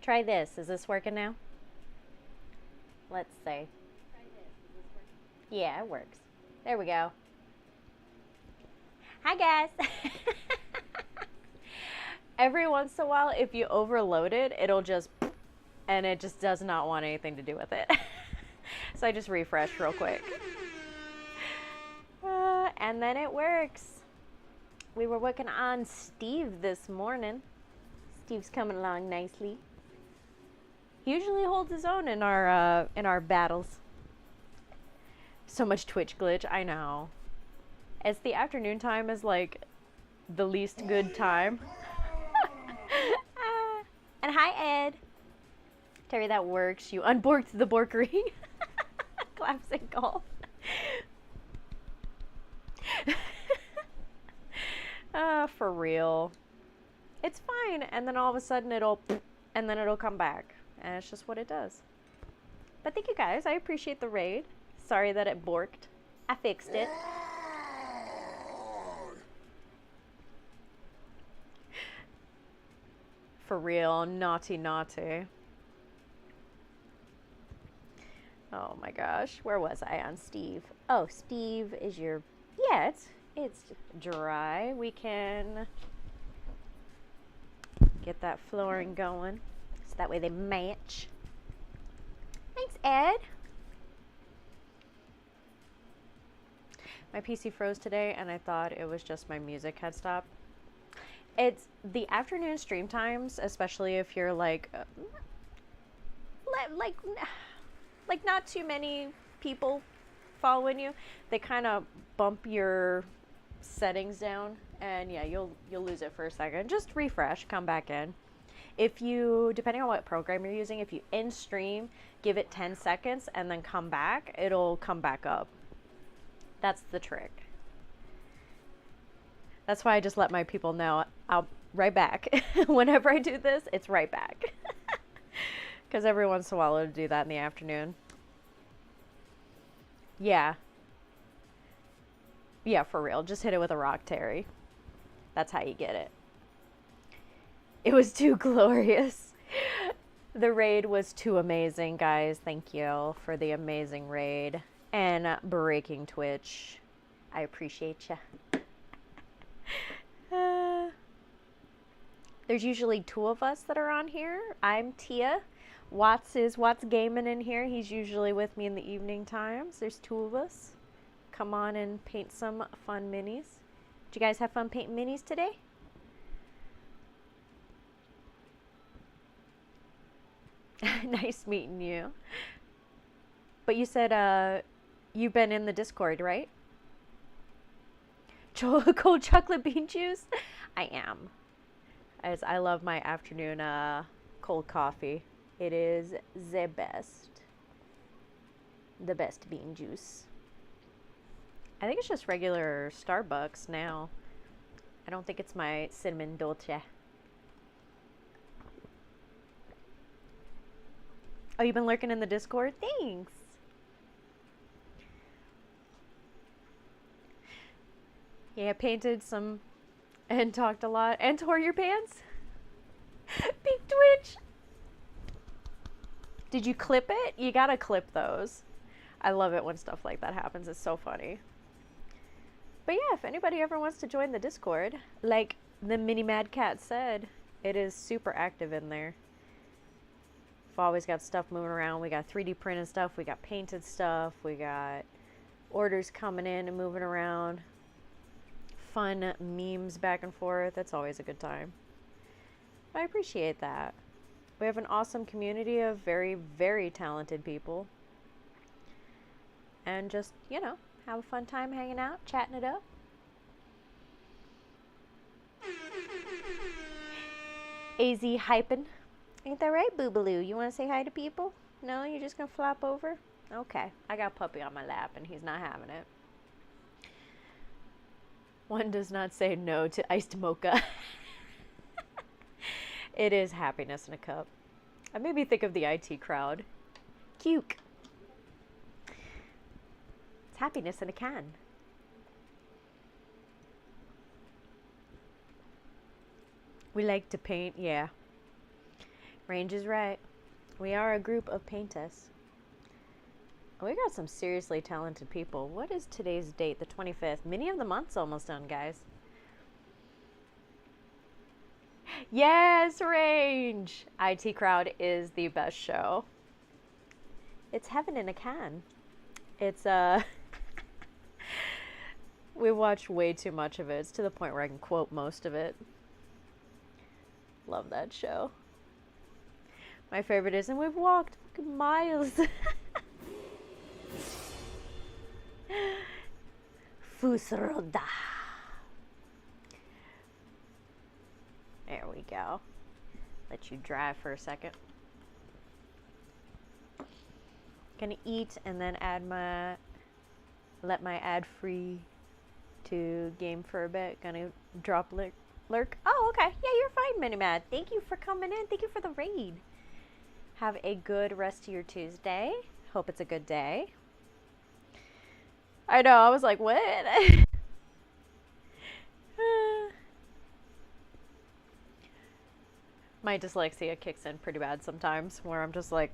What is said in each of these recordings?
Try this. Is this working now? Let's see. Yeah, it works. There we go. Hi, guys. Every once in a while, if you overload it, it'll just, and it just does not want anything to do with it. So I just refresh real quick. And then it works. We were working on Steve this morning. Steve's coming along nicely. He usually holds his own in our battles. So much Twitch glitch, I know. It's the afternoon time is like the least good time. And hi, Ed. Terry, that works. You unborked the borkery. Classic golf. For real. It's fine, and then all of a sudden and then it'll come back. And it's just what it does. But thank you guys. I appreciate the raid. Sorry that it borked. I fixed it. For real, naughty, naughty. Oh my gosh, where was I on Steve? Oh, Steve is your, yeah, it's dry. We can get that flooring going so that way they match. Thanks, Ed. My PC froze today and I thought it was just my music had stopped. It's the afternoon stream times, especially if you're like not too many people following you. They kind of bump your settings down, and yeah, you'll lose it for a second. Just refresh, come back in. If you, depending on what program you're using, if you end stream, give it 10 seconds and then come back, it'll come back up. That's the trick. That's why I just let my people know I'll right back. Whenever I do this, it's right back. Because every once in a while it'll do that in the afternoon. Yeah. Yeah, for real. Just hit it with a rock, Terry. That's how you get it. It was too glorious. The raid was too amazing, guys. Thank you for the amazing raid. And breaking Twitch. I appreciate you. There's usually two of us that are on here. I'm Tia. Watts gaming in here. He's usually with me in the evening times. There's two of us. Come on and paint some fun minis. Did you guys have fun painting minis today? Nice meeting you. But you said you've been in the Discord, right? Cold chocolate bean juice? I am. As I love my afternoon cold coffee. It is the best. The best bean juice. I think it's just regular Starbucks now. I don't think it's my cinnamon dolce. Oh, you've been lurking in the Discord? Thanks. Yeah, painted some and talked a lot and tore your pants. Big Twitch. Did you clip it? You gotta clip those. I love it when stuff like that happens. It's so funny. But yeah, if anybody ever wants to join the Discord, like the Mini Mad Cat said, it is super active in there. We've always got stuff moving around. We got 3D printed stuff. We got painted stuff. We got orders coming in and moving around. Fun memes back and forth. That's always a good time. I appreciate that. We have an awesome community of very, very talented people. And just, you know, have a fun time hanging out, chatting it up. AZ hyping. Ain't that right, Boobaloo? You want to say hi to people? No, you're just going to flop over? Okay. I got Puppy on my lap and he's not having it. One does not say no to iced mocha. It is happiness in a cup. I made me think of the IT crowd. Cuke. It's happiness in a can. We like to paint, yeah. Range is right. We are a group of painters. We got some seriously talented people. What is today's date? The 25th. Mini of the month's almost done, guys. Yes, Range! IT Crowd is the best show. It's heaven in a can. It's, we watch way too much of it. It's to the point where I can quote most of it. Love that show. My favorite is, and we've walked miles. Fusroda. There we go. Let you dry for a second. Gonna eat and then let my ad free to game for a bit. Gonna drop lurk. Oh, okay. Yeah, you're fine, Minimad. Thank you for coming in. Thank you for the raid. Have a good rest of your Tuesday. Hope it's a good day. I know, I was like, what? My dyslexia kicks in pretty bad sometimes, where I'm just like,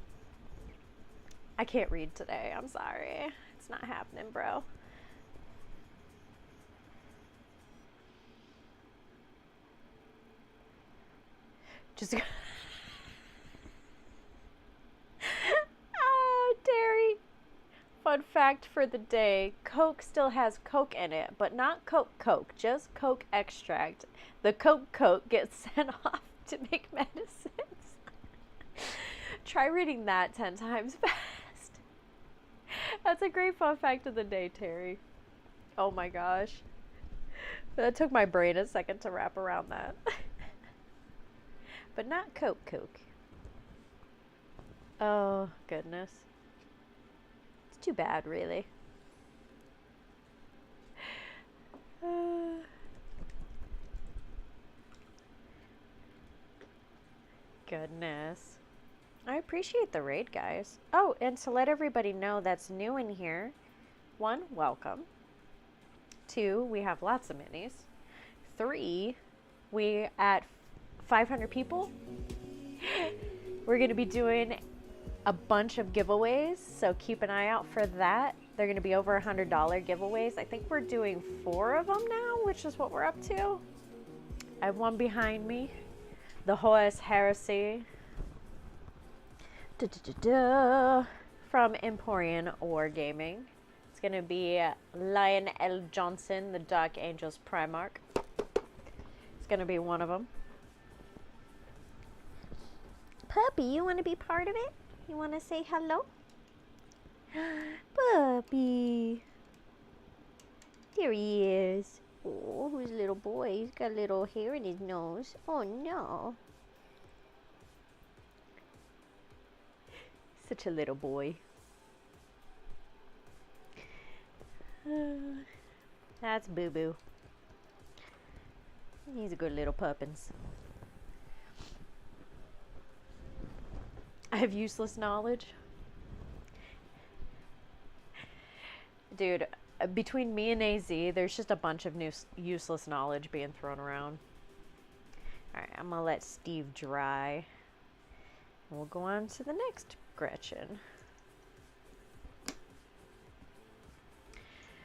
I can't read today. I'm sorry. It's not happening, bro. Just oh, Terry. Fun fact for the day, Coke still has Coke in it, but not Coke, just Coke extract. The Coke gets sent off to make medicines. Try reading that 10 times fast. That's a great fun fact of the day, Terry. Oh my gosh. That took my brain a second to wrap around that. But not Coke. Oh, goodness. It's too bad, really. Goodness. I appreciate the raid, guys. Oh, and to let everybody know that's new in here, 1, welcome. 2, we have lots of minis. 3, we at 500 people, we're going to be doing a bunch of giveaways, so keep an eye out for that. They're going to be over $100 giveaways. I think we're doing 4 of them now, which is what we're up to. I have one behind me, the Horus Heresy from Emporian Wargaming. It's going to be Lion L. Johnson, the Dark Angels Primarch. It's going to be one of them. Puppy, you want to be part of it? You want to say hello? Puppy. There he is. Oh, who's a little boy? He's got a little hair in his nose. Oh, no. Such a little boy. That's Boo Boo. He's a good little puppins. I have useless knowledge. Dude, between me and AZ, there's just a bunch of new useless knowledge being thrown around. Alright, I'm gonna let Steve dry. We'll go on to the next Gretchen.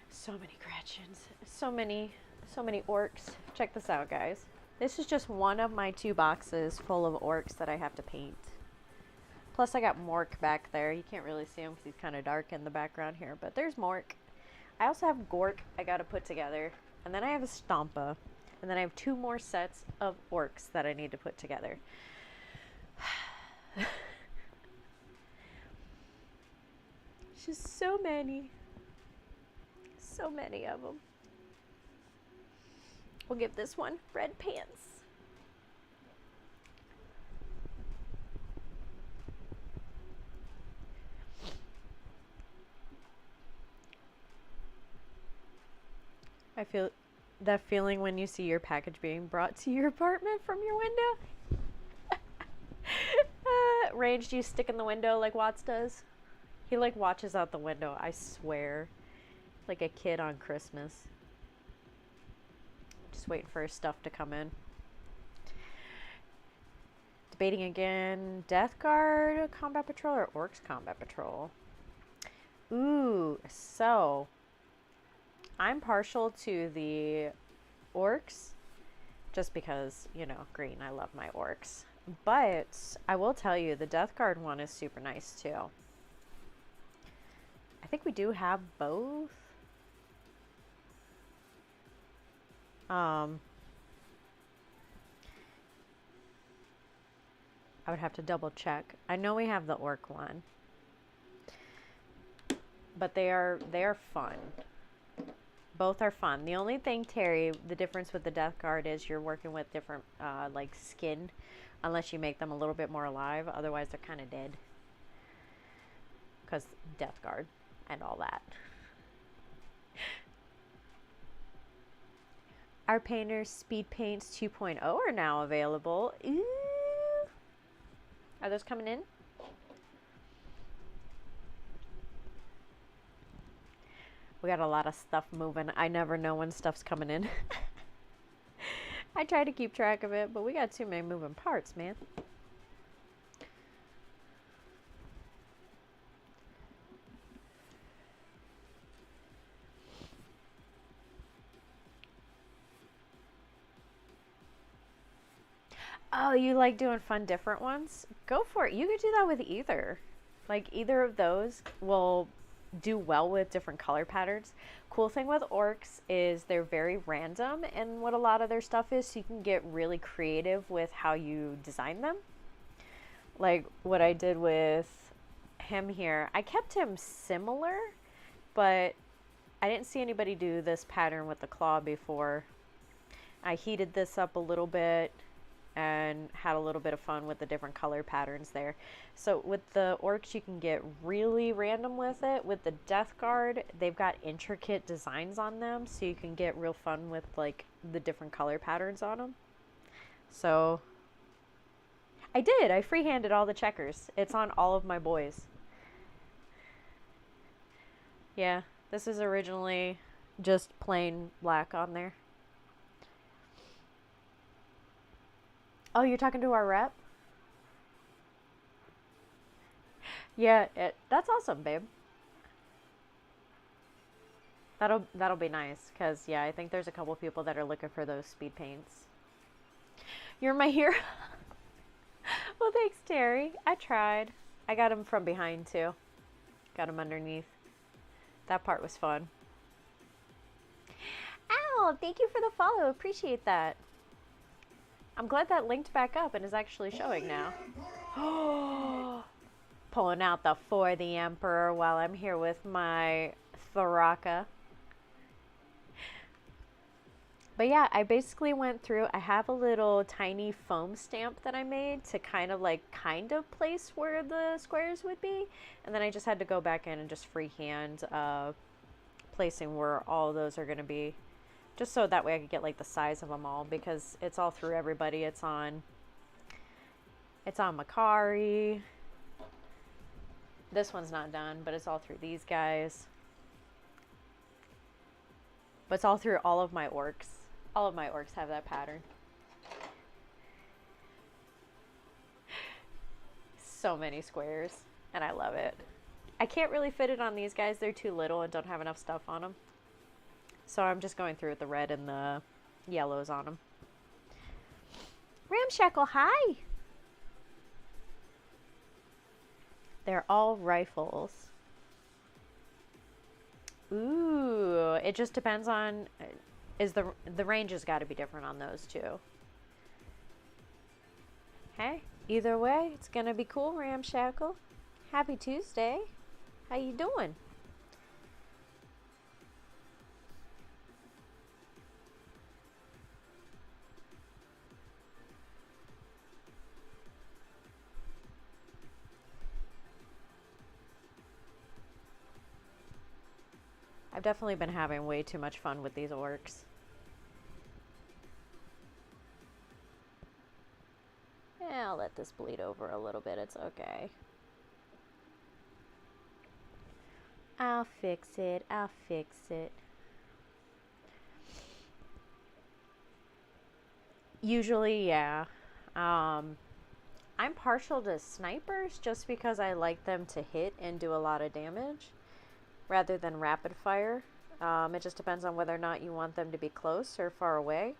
So many Gretchens. So many orcs. Check this out, guys. This is just one of my 2 boxes full of orcs that I have to paint. Plus I got Mork back there. You can't really see him because he's kind of dark in the background here, but there's Mork. I also have Gork I got to put together. And then I have a Stompa. And then I have 2 more sets of orcs that I need to put together. Just so many. So many of them. We'll give this one red pants. I feel that feeling when you see your package being brought to your apartment from your window. Rage, do you stick in the window like Watts does? He like watches out the window, I swear. Like a kid on Christmas. Just waiting for his stuff to come in. Debating again. Death Guard Combat Patrol or Orcs Combat Patrol? Ooh, so I'm partial to the Orcs just because, you know, green. I love my Orcs. But I will tell you, the Death Guard one is super nice too. I think we do have both. I would have to double check. I know we have the Orc one. But they are fun. Both are fun. The only thing, Terry, the difference with the Death Guard is you're working with different, like, skin. Unless you make them a little bit more alive. Otherwise, they're kind of dead. Because Death Guard and all that. Our painters Speed Paints 2.0 are now available. Ooh. Are those coming in? We got a lot of stuff moving. I never know when stuff's coming in. I try to keep track of it, but we got too many moving parts, man. Oh, you like doing fun different ones? Go for it. You could do that with either. Like, either of those will do well with different color patterns. Cool thing with orcs is they're very random and what a lot of their stuff is, so you can get really creative with how you design them. Like what I did with him here. I kept him similar, but I didn't see anybody do this pattern with the claw before. I heated this up a little bit and had a little bit of fun with the different color patterns there. So with the orcs, you can get really random with it. With the Death Guard, they've got intricate designs on them, so you can get real fun with like the different color patterns on them. So I freehanded all the checkers. It's on all of my boys. Yeah, this is originally just plain black on there. Oh, you're talking to our rep? Yeah, that's awesome, babe. That'll be nice, because, yeah, I think there's a couple people that are looking for those speed paints. You're my hero. Well, thanks, Terry. I tried. I got him from behind, too. Got him underneath. That part was fun. Ow, thank you for the follow. Appreciate that. I'm glad that linked back up and is actually showing now. Pulling out the For the Emperor while I'm here with my Tharaka. But yeah, I basically went through, I have a little tiny foam stamp that I made to kind of place where the squares would be. And then I just had to go back in and just freehand placing where all those are going to be. Just so that way I could get like the size of them all, because it's all through everybody. It's on Makari. This one's not done, but it's all through these guys. But it's all through all of my orcs. All of my orcs have that pattern. So many squares, and I love it. I can't really fit it on these guys. They're too little and don't have enough stuff on them. So I'm just going through with the red and the yellows on them. Ramshackle, hi! They're all rifles. Ooh, it just depends on... the range has got to be different on those too. Hey, either way, it's going to be cool, Ramshackle. Happy Tuesday. How you doing? I've definitely been having way too much fun with these orcs. Yeah, I'll let this bleed over a little bit. It's okay. I'll fix it. I'll fix it. Usually, yeah. I'm partial to snipers just because I like them to hit and do a lot of damage rather than rapid fire. It just depends on whether or not you want them to be close or far away.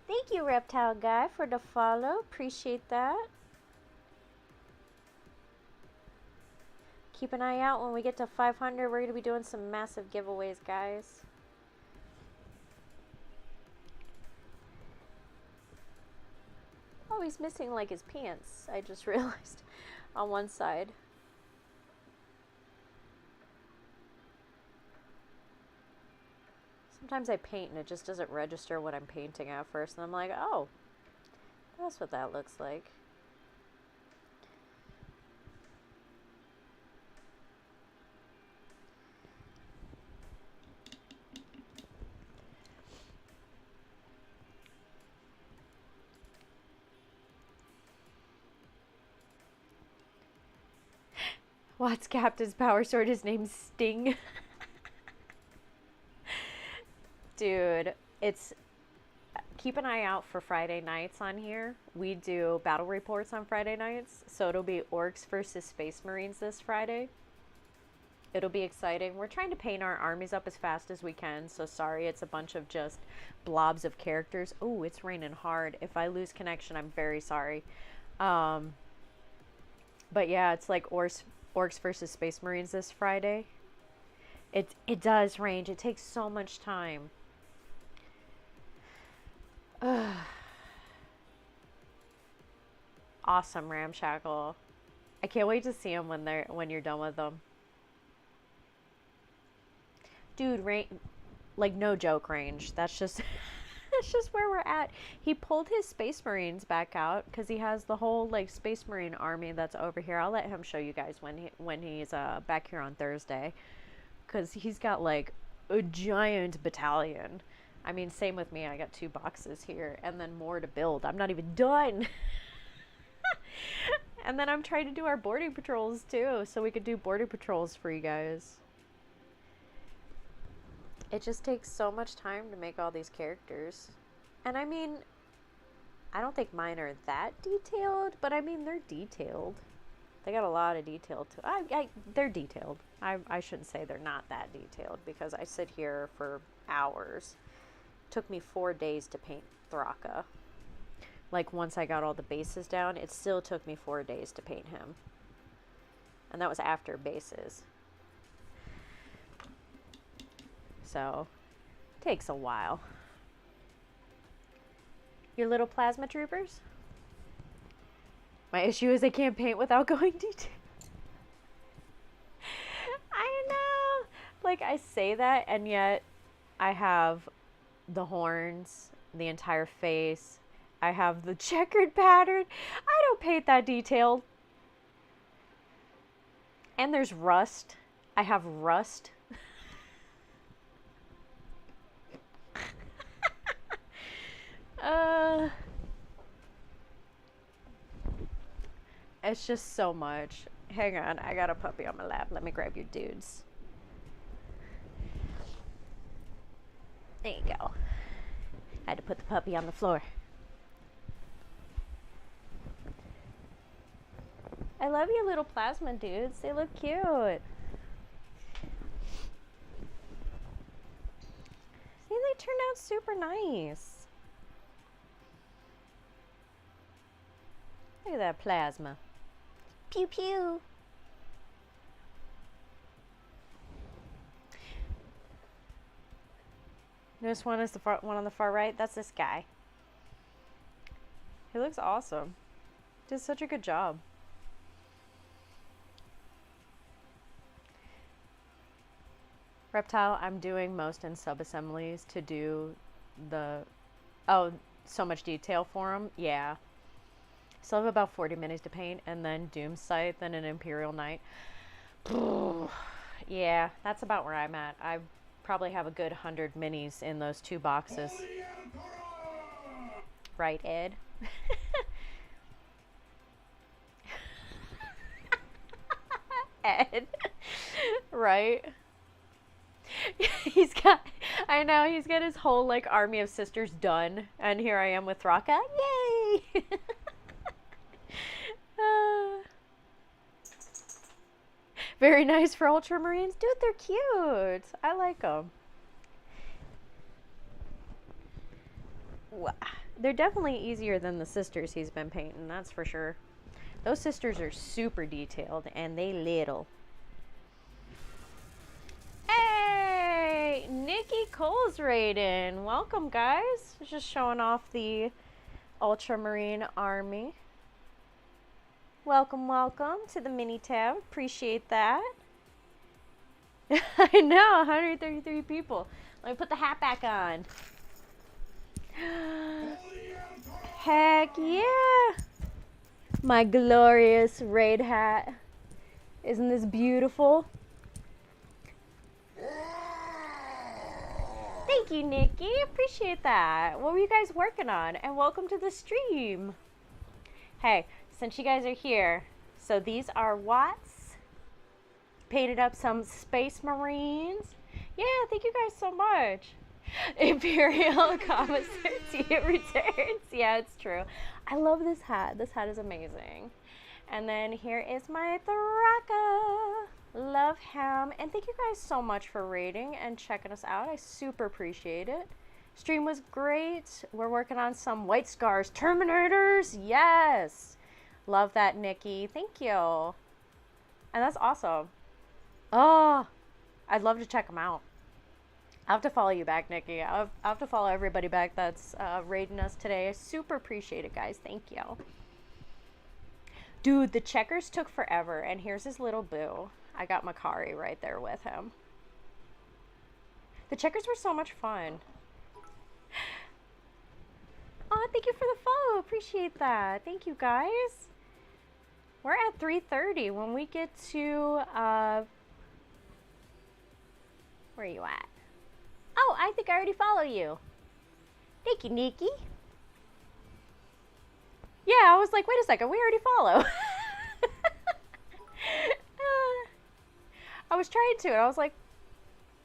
Thank you, Reptile Guy, for the follow. Appreciate that. Keep an eye out when we get to 500. We're going to be doing some massive giveaways, guys. Oh, he's missing like his pants. I just realized on one side. Sometimes I paint and it just doesn't register what I'm painting at first. And I'm like, oh, that's what that looks like. Watts Captain's power sword is named Sting. Dude, it's... Keep an eye out for Friday nights on here. We do battle reports on Friday nights. So it'll be Orcs versus Space Marines this Friday. It'll be exciting. We're trying to paint our armies up as fast as we can. So sorry, it's a bunch of just blobs of characters. Oh, it's raining hard. If I lose connection, I'm very sorry. But yeah, it's like Orcs versus Space Marines this Friday. It does range. It takes so much time. Awesome, Ramshackle. I can't wait to see them when you're done with them. Dude, like no joke range. That's just that's just where we're at. He pulled his Space Marines back out because he has the whole like Space Marine army that's over here. I'll let him show you guys when he's back here on Thursday, because he's got like a giant battalion. I mean, same with me. I got 2 boxes here and then more to build. I'm not even done. And then I'm trying to do our boarding patrols too, so we could do boarding patrols for you guys. It just takes so much time to make all these characters. And I mean, I don't think mine are that detailed, but I mean, they're detailed. They got a lot of detail to they're detailed. I shouldn't say they're not that detailed, because I sit here for hours. It took me 4 days to paint Thraka. Like, once I got all the bases down, it still took me 4 days to paint him. And that was after bases. So, it takes a while. Your little plasma troopers? My issue is I can't paint without going detail. I know! Like, I say that, and yet I have the horns, the entire face. I have the checkered pattern. I don't paint that detailed. And there's rust. I have rust. It's just so much. Hang on, I got a puppy on my lap. Let me grab your dudes. There you go. I had to put the puppy on the floor. I love your little plasma dudes. They look cute. See, they turned out super nice. Look at that plasma. Pew pew. This one is the one on the far right. That's this guy. He looks awesome. Did such a good job. Reptile, I'm doing most in sub-assemblies to do the... Oh, so much detail for them? Yeah. Still have about 40 minutes to paint, and then Doom Scythe, then an Imperial Knight. Yeah, that's about where I'm at. I probably have a good 100 minis in those 2 boxes. Right, Ed? Ed. Right? He's got... I know, he's got his whole, like, army of sisters done. And here I am with Raka. Yay! Very nice for Ultramarines. Dude, they're cute. I like them. They're definitely easier than the sisters he's been painting, that's for sure. Those sisters are super detailed, and they little. Hey! Nikki Cole's raiding. Welcome, guys. Just showing off the Ultramarine army. Welcome, welcome to the mini tab. Appreciate that. I know, 133 people. Let me put the hat back on. Heck yeah! My glorious raid hat. Isn't this beautiful? Thank you, Nikki. Appreciate that. What were you guys working on? And welcome to the stream. Hey, since you guys are here, so these are Watts. Painted up some Space Marines. Yeah, thank you guys so much. Imperial Commissar Tia returns. Yeah, it's true. I love this hat. This hat is amazing. And then here is my Thraka. Love him. And thank you guys so much for rating and checking us out. I super appreciate it. Stream was great. We're working on some White Scars Terminators. Yes. Love that, Nikki. Thank you. And that's awesome. Oh, I'd love to check them out. I'll have to follow you back, Nikki. I'll have to follow everybody back that's raiding us today. I super appreciate it, guys. Thank you. Dude, the checkers took forever, and here's his little boo. I got Makari right there with him. The checkers were so much fun. Oh, thank you for the follow. Appreciate that. Thank you, guys. We're at 3:30. When we get to, where are you at? Oh, I think I already follow you. Thank you, Nikki. Yeah, I was like, wait a second, we already follow. I was trying to, and I was like,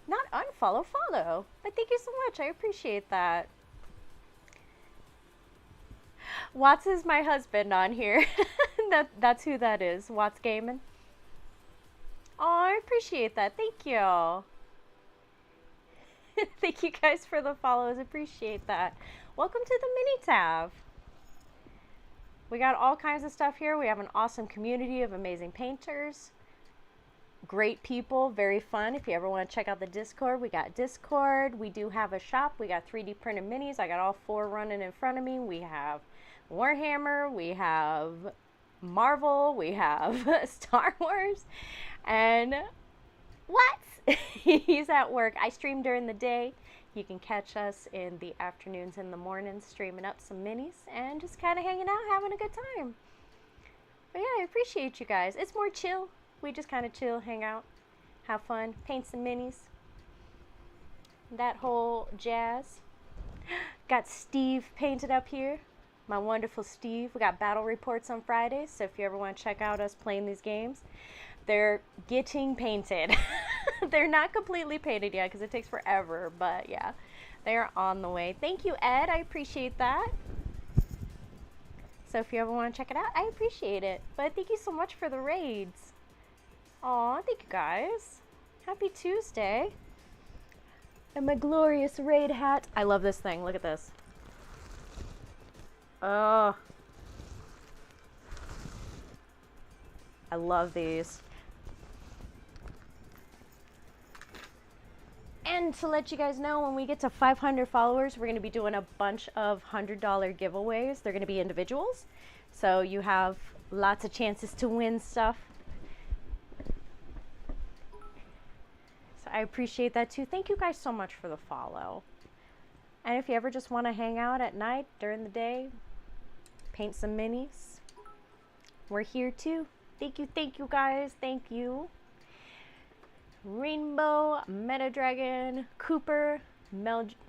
not unfollow, follow. But thank you so much. I appreciate that. Watts is my husband on here. That's who that is. Watts Gaming. Oh, I appreciate that. Thank you. Thank you guys for the follows. Appreciate that. Welcome to the mini tab. We got all kinds of stuff here. We have an awesome community of amazing painters. Great people, very fun. If you ever want to check out the Discord, we got Discord. We do have a shop. We got 3D printed minis. I got all 4 running in front of me. We have Warhammer. We have Marvel. We have Star Wars. And what? He's at work. I stream during the day. You can catch us in the afternoons and the mornings streaming up some minis and just kind of hanging out, having a good time. But yeah, I appreciate you guys. It's more chill. We just kind of chill, hang out, have fun, paint some minis. That whole jazz. Got Steve painted up here. My wonderful Steve. We got battle reports on Fridays, so if you ever want to check out us playing these games, they're getting painted. They're not completely painted yet because it takes forever, but yeah, they are on the way. Thank you, Ed. I appreciate that. So if you ever want to check it out, I appreciate it. But thank you so much for the raids. Aw, thank you guys. Happy Tuesday. And my glorious raid hat. I love this thing. Look at this. Oh. I love these. And to let you guys know, when we get to 500 followers, we're going to be doing a bunch of $100 giveaways. They're going to be individuals. So you have lots of chances to win stuff. So I appreciate that too. Thank you guys so much for the follow. And if you ever just want to hang out at night, during the day, paint some minis, we're here too. Thank you guys. Thank you. Rainbow, Meta Dragon, Cooper, Meldrumus.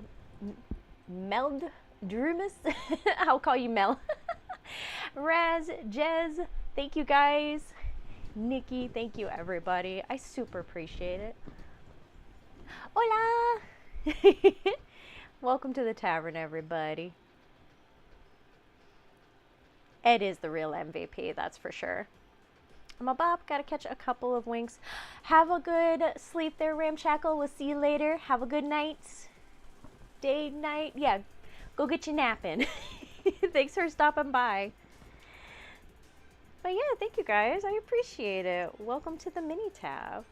I'll call you Mel. Raz, Jez, thank you guys. Nikki, thank you everybody. I super appreciate it. Hola! Welcome to the tavern, everybody. Ed is the real MVP, that's for sure. I'm a bop, gotta catch a couple of winks. Have a good sleep there, Ramshackle. We'll see you later. Have a good night. Day, night. Yeah, go get your nap in. Thanks for stopping by. But yeah, thank you guys. I appreciate it. Welcome to the mini tab.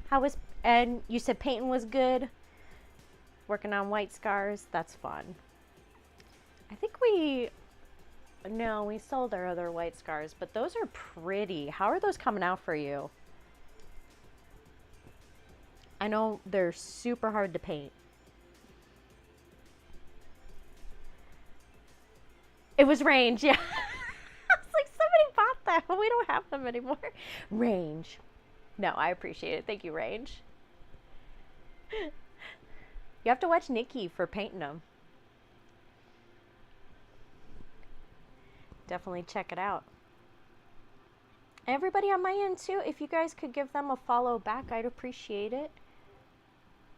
How was, and you said painting was good? Working on white scars? That's fun. I think we sold our other white scars, but those are pretty. How are those coming out for you? I know they're super hard to paint. It was Range, yeah. I was like, somebody bought that, but we don't have them anymore. Range. No, I appreciate it. Thank you, Range. You have to watch Nikki for painting them. Definitely check it out. Everybody on my end too, if you guys could give them a follow back, I'd appreciate it.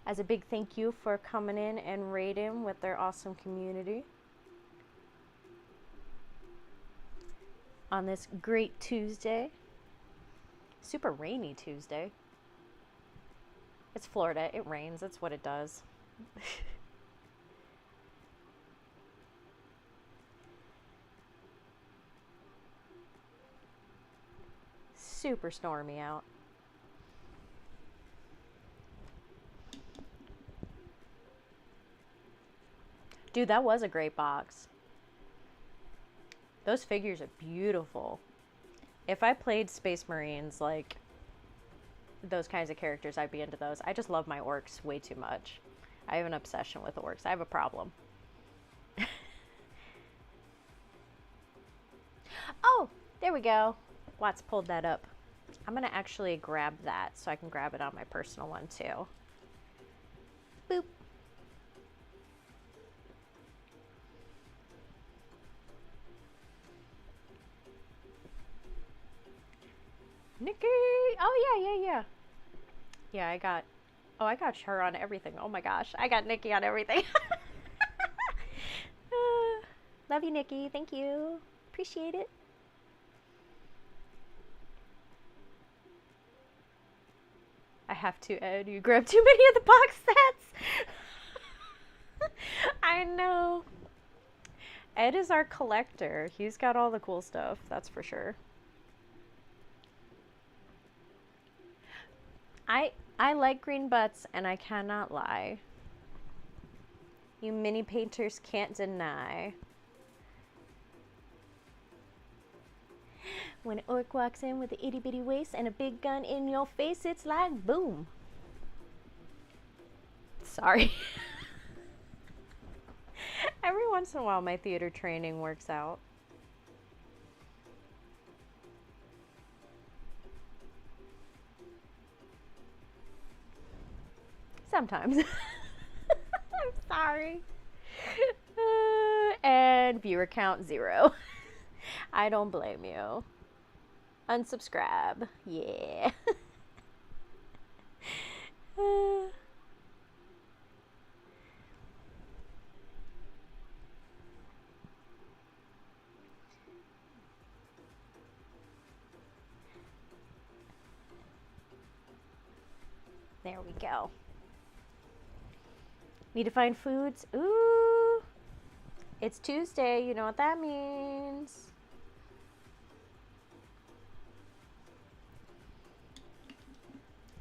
As a big thank you for coming in and raiding with their awesome community on this great Tuesday. Super rainy Tuesday. It's Florida, it rains, that's what it does. Super stormy out. Dude, that was a great box. Those figures are beautiful. If I played Space Marines, like those kinds of characters, I'd be into those. I just love my orcs way too much. I have an obsession with orcs. I have a problem. Oh, there we go. Watts pulled that up. I'm going to actually grab that so I can grab it on my personal one too. Boop. Nikki! Oh, yeah. Yeah, I got her on everything. Oh my gosh, I got Nikki on everything. Love you, Nikki. Thank you. Appreciate it. I have to, Ed. You grabbed too many of the box sets. I know. Ed is our collector. He's got all the cool stuff, that's for sure. I like green butts, and I cannot lie. You mini painters can't deny. When an orc walks in with an itty bitty waist and a big gun in your face, it's like boom. Sorry. Every once in a while, my theater training works out. Sometimes. I'm sorry. And viewer count 0. I don't blame you. Unsubscribe. Yeah. There we go. Need to find foods? Ooh. It's Tuesday. You know what that means.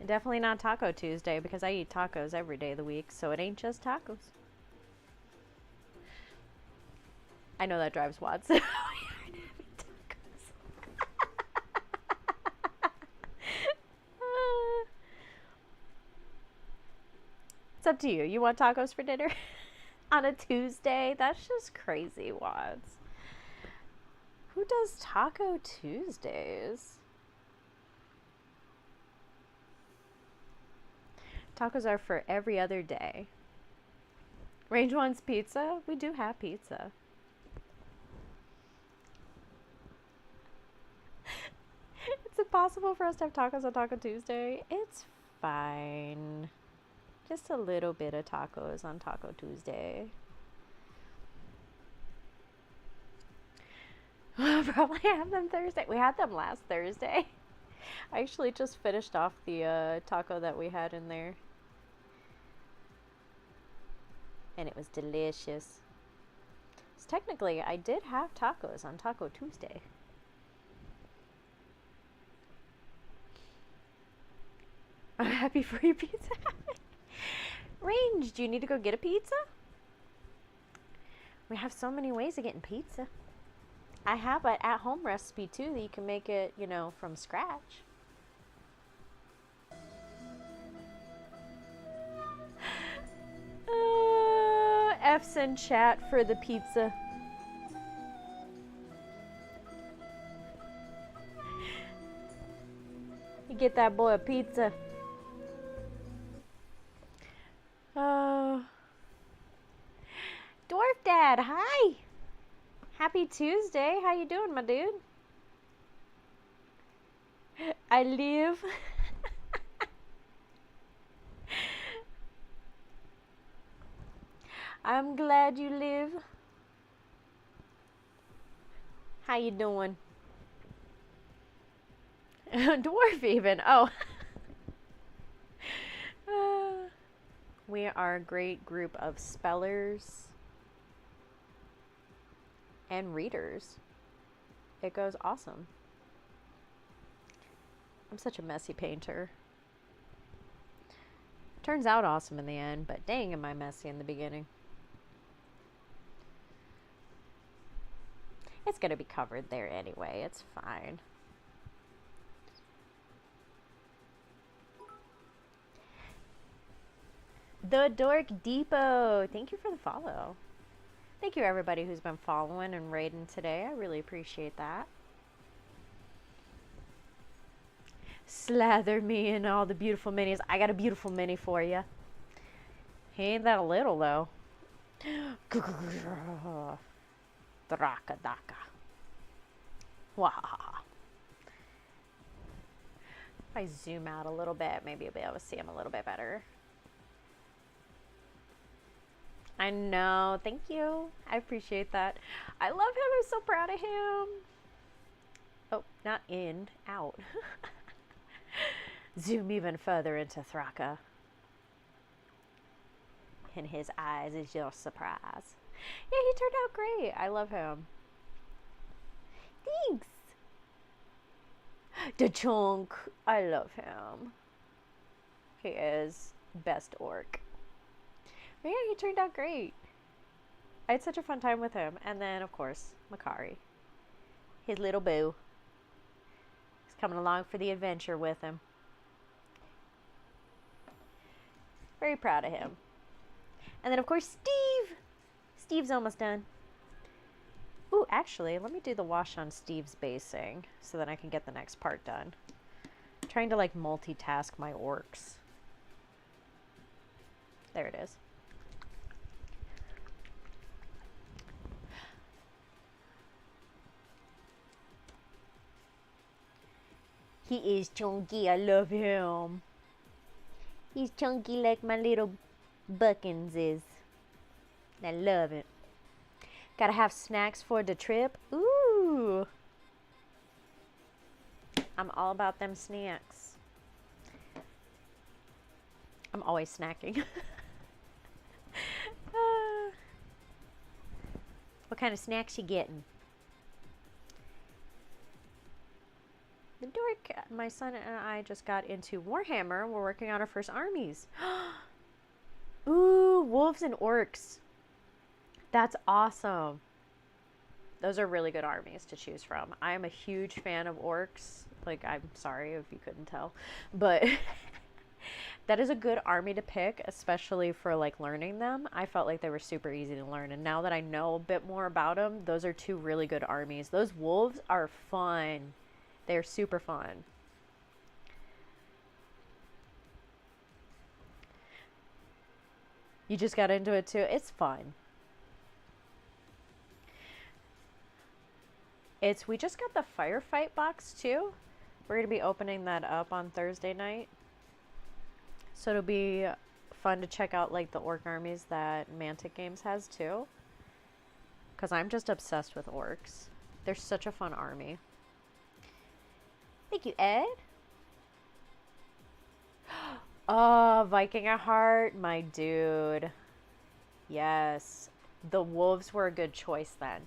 Definitely not Taco Tuesday because I eat tacos every day of the week, so it ain't just tacos. I know that drives Watts. It's up to you. You want tacos for dinner on a Tuesday? That's just crazy, Watts. Who does Taco Tuesdays? Tacos are for every other day. Range wants pizza? We do have pizza. It's impossible for us to have tacos on Taco Tuesday. It's fine. Just a little bit of tacos on Taco Tuesday. We'll probably have them Thursday. We had them last Thursday. I actually just finished off the taco that we had in there. And it was delicious. So technically, I did have tacos on Taco Tuesday. I'm happy for your pizza. Range, do you need to go get a pizza? We have so many ways of getting pizza. I have an at-home recipe too that you can make it, you know, from scratch. F's in chat for the pizza. You get that boy a pizza. Oh. Dwarf Dad, hi. Happy Tuesday. How you doing, my dude? I live. I'm glad you live. How you doing? Dwarf even. Oh. We are a great group of spellers and readers. It goes awesome. I'm such a messy painter. Turns out awesome in the end, but dang am I messy in the beginning. It's gonna be covered there anyway. It's fine. The Dork Depot. Thank you for the follow. Thank you everybody who's been following and raiding today. I really appreciate that. Slather me in all the beautiful minis. I got a beautiful mini for you. He ain't that little though. Draka daka. Wahaha. If I zoom out a little bit, maybe you'll be able to see him a little bit better. I know. Thank you. I appreciate that. I love him. I'm so proud of him. Oh, not in. Out. Zoom even further into Thraka. In his eyes is your surprise. Yeah, he turned out great. I love him. Thanks. The Chunk. I love him. He is best orc. But yeah, he turned out great. I had such a fun time with him. And then, of course, Makari. His little boo. He's coming along for the adventure with him. Very proud of him. And then, of course, Steve. Steve's almost done. Ooh, actually, let me do the wash on Steve's basing so that I can get the next part done. I'm trying to, like, multitask my orcs. There it is. He is chunky. I love him. He's chunky like my little Buckins is. I love it. Gotta have snacks for the trip. Ooh. I'm all about them snacks. I'm always snacking. What kind of snacks you getting? The dork, my son and I just got into Warhammer. We're working on our first armies. Ooh, wolves and orcs. That's awesome. Those are really good armies to choose from. I am a huge fan of orcs. Like, I'm sorry if you couldn't tell. But that is a good army to pick, especially for, like, learning them. I felt like they were super easy to learn. And now that I know a bit more about them, those are two really good armies. Those wolves are fun. They're super fun. You just got into it too. It's fun. We just got the firefight box too. We're going to be opening that up on Thursday night. So it'll be fun to check out like the orc armies that Mantic Games has too. Because I'm just obsessed with orcs. They're such a fun army. Thank you, Ed. Oh, Viking at Heart, my dude. Yes. The wolves were a good choice then.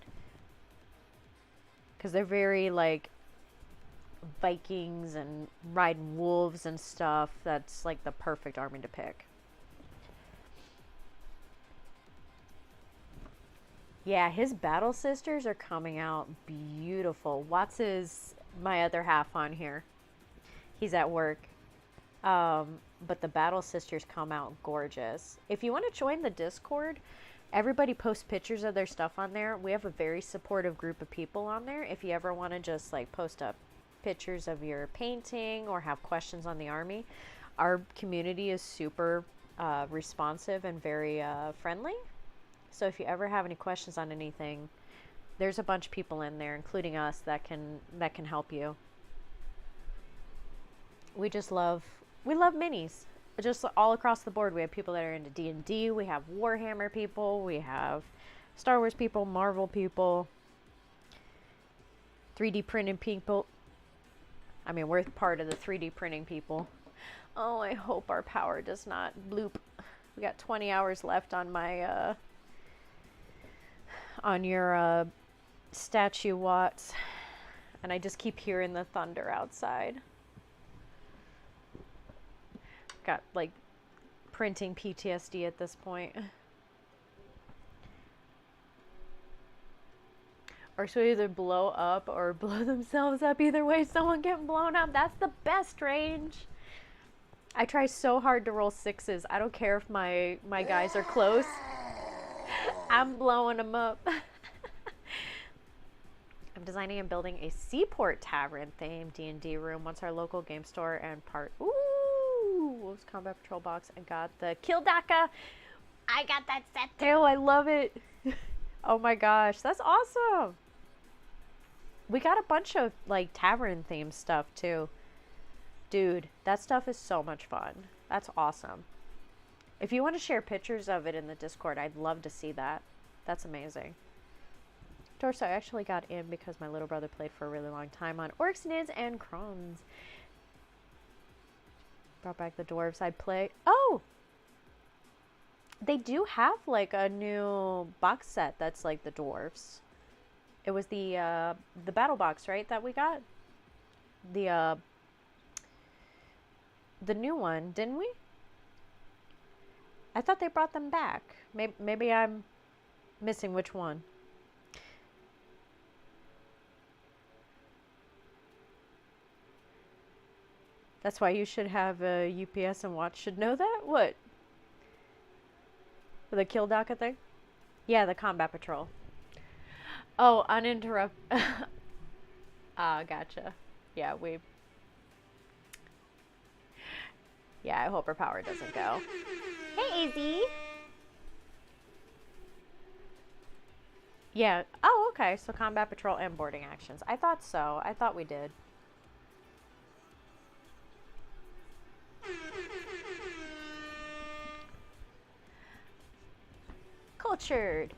Because they're very like Vikings and riding wolves and stuff. That's like the perfect army to pick. Yeah, his battle sisters are coming out beautiful. Watts is my other half on here. He's at work. But the battle sisters come out gorgeous. If you want to join the Discord, everybody posts pictures of their stuff on there. We have a very supportive group of people on there. If you ever want to just like post up pictures of your painting or have questions on the army, our community is super responsive and very friendly. So if you ever have any questions on anything, there's a bunch of people in there, including us, that can help you. We love minis. Just all across the board. We have people that are into D&D. We have Warhammer people. We have Star Wars people, Marvel people, 3D printing people. I mean, we're part of the 3D printing people. Oh, I hope our power does not bloop. We got 20 hours left on my on your statue, Watts, and I just keep hearing the thunder outside. Got like printing PTSD at this point. Or so either blow up or blow themselves up. Either way, someone getting blown up. That's the best range. I try so hard to roll sixes. I don't care if my guys are close. I'm blowing them up. I'm designing and building a Seaport Tavern themed D&D room once our local game store and part. Ooh, Wolves Combat Patrol box. I got the Kildaka. I got that set too. I love it. Oh my gosh, that's awesome. We got a bunch of like tavern themed stuff too. Dude, that stuff is so much fun. That's awesome. If you want to share pictures of it in the Discord, I'd love to see that. That's amazing. Torso, I actually got in because my little brother played for a really long time on Orcs, Nids, and Crumbs. Brought back the dwarves I'd play. Oh! They do have like a new box set that's like the dwarves. It was the battle box, right, that we got? The new one, didn't we? I thought they brought them back. Maybe I'm missing which one. That's why you should have a UPS and Watch should know that? What? The Kildaka thing? Yeah, the Combat Patrol. Oh, uninterrupt. Gotcha. Yeah, yeah, I hope her power doesn't go. Hey, Izzy. Yeah. Oh, okay. So Combat Patrol and boarding actions. I thought so. I thought we did. Cultured.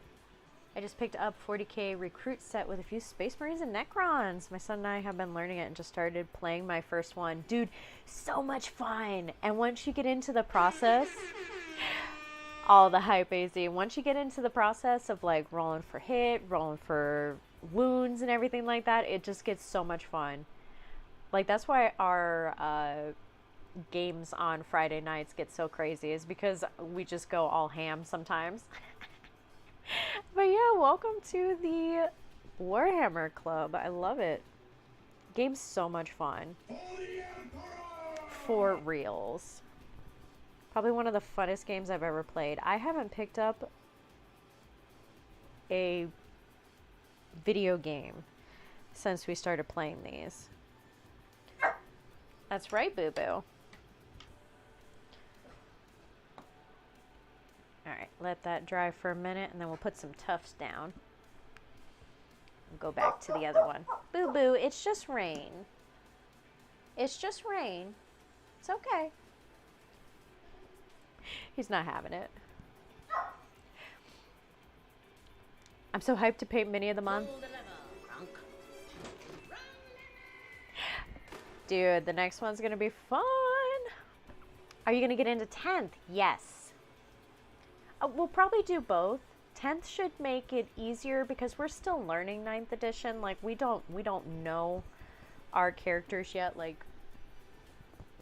I just picked up 40k recruit set with a few Space Marines and Necrons. My son and I have been learning it and just started playing my first one. Dude, so much fun. And once you get into the process, all the hype, AZ. Once you get into the process of like rolling for hit, rolling for wounds and everything like that, it just gets so much fun. Like that's why our games on Friday nights get so crazy, is because we just go all ham sometimes. But yeah, welcome to the Warhammer Club. I love it. Game's so much fun. For reals. Probably one of the funnest games I've ever played. I haven't picked up a video game since we started playing these. That's right, boo-boo. Alright, let that dry for a minute, and then we'll put some tufts down. And go back to the other one. Boo-boo, it's just rain. It's just rain. It's okay. He's not having it. I'm so hyped to paint Mini of the Month. Dude, the next one's gonna be fun. Are you gonna get into 10th? Yes. We'll probably do both. 10th should make it easier because we're still learning 9th edition. Like we don't know our characters yet, like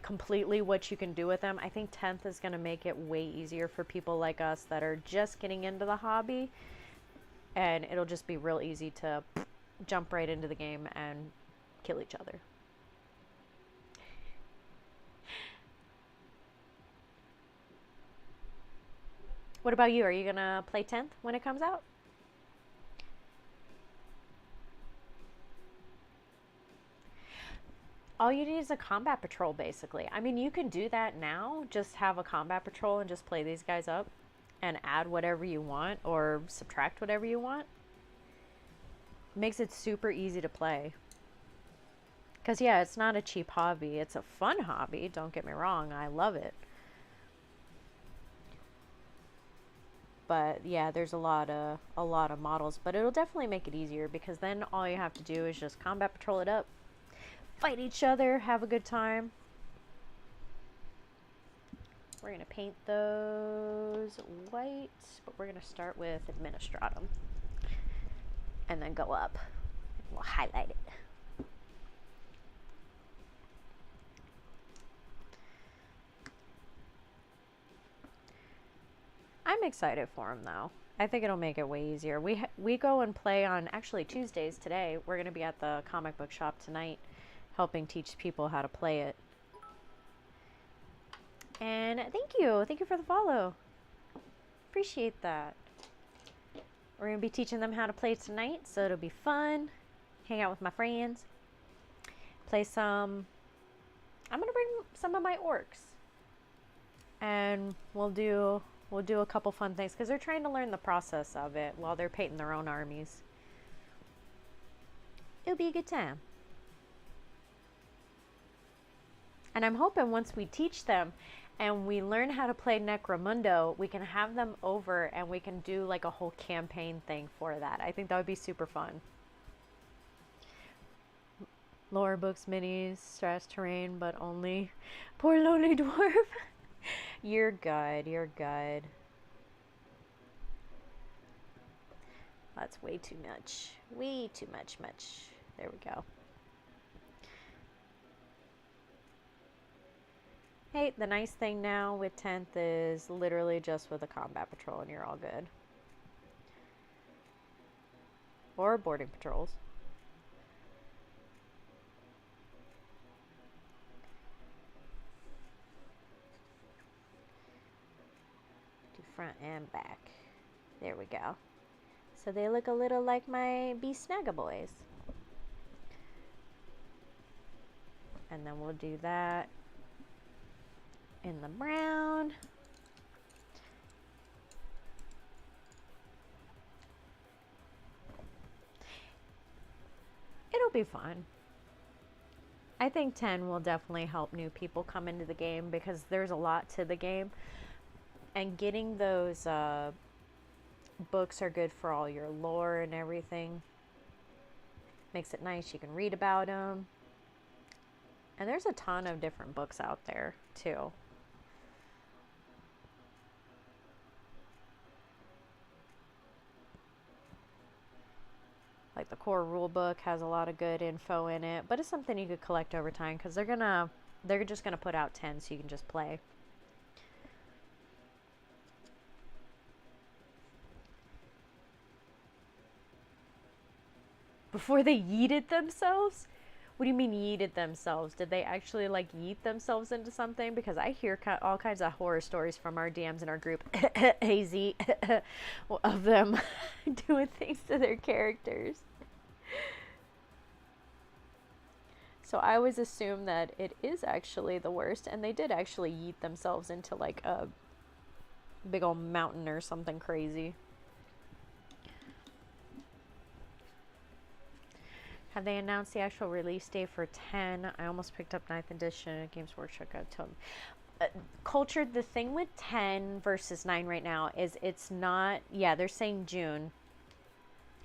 completely what you can do with them. I think 10th is gonna make it way easier for people like us that are just getting into the hobby, and it'll just be real easy to jump right into the game and kill each other. What about you? Are you gonna play 10th when it comes out? All you need is a combat patrol, basically. I mean, you can do that now. Just have a combat patrol and just play these guys up and add whatever you want or subtract whatever you want. Makes it super easy to play. Because, yeah, it's not a cheap hobby. It's a fun hobby. Don't get me wrong. I love it. But yeah, there's a lot of models, but it'll definitely make it easier because then all you have to do is just combat patrol it up, fight each other, have a good time. We're gonna paint those white, but we're gonna start with Administratum and then go up. We'll highlight it. I'm excited for him though. I think it'll make it way easier. We go and play on actually Tuesdays today. We're going to be at the comic book shop tonight helping teach people how to play it. And thank you. Thank you for the follow. Appreciate that. We're going to be teaching them how to play tonight, so it'll be fun. Hang out with my friends. Play some... I'm going to bring some of my orcs. And we'll do a couple fun things because they're trying to learn the process of it while they're painting their own armies. It'll be a good time. And I'm hoping once we teach them and we learn how to play Necromundo, we can have them over and we can do like a whole campaign thing for that. I think that would be super fun. Lore books, minis, stress terrain, but only poor lonely dwarf. You're good. You're good. That's way too much. Way too much. There we go. Hey, the nice thing now with 10th is literally just with a combat patrol and you're all good. Or boarding patrols. Front and back. There we go. So they look a little like my Beast Snagga boys. And then we'll do that in the brown. It'll be fun. I think 10 will definitely help new people come into the game because there's a lot to the game. And getting those books are good for all your lore and everything. Makes it nice. You can read about them. And there's a ton of different books out there, too. Like the core rule book has a lot of good info in it. But it's something you could collect over time because they're just going to put out 10 so you can just play. Before they yeeted themselves? What do you mean yeeted themselves? Did they actually like yeet themselves into something? Because I hear all kinds of horror stories from our DMs in our group, AZ, of them doing things to their characters. So I always assume that it is actually the worst, and they did actually yeet themselves into like a big old mountain or something crazy. Have they announced the actual release date for 10? I almost picked up 9th edition at Games Workshop. I told them. Cultured, the thing with 10 versus 9 right now is it's not, yeah, they're saying June.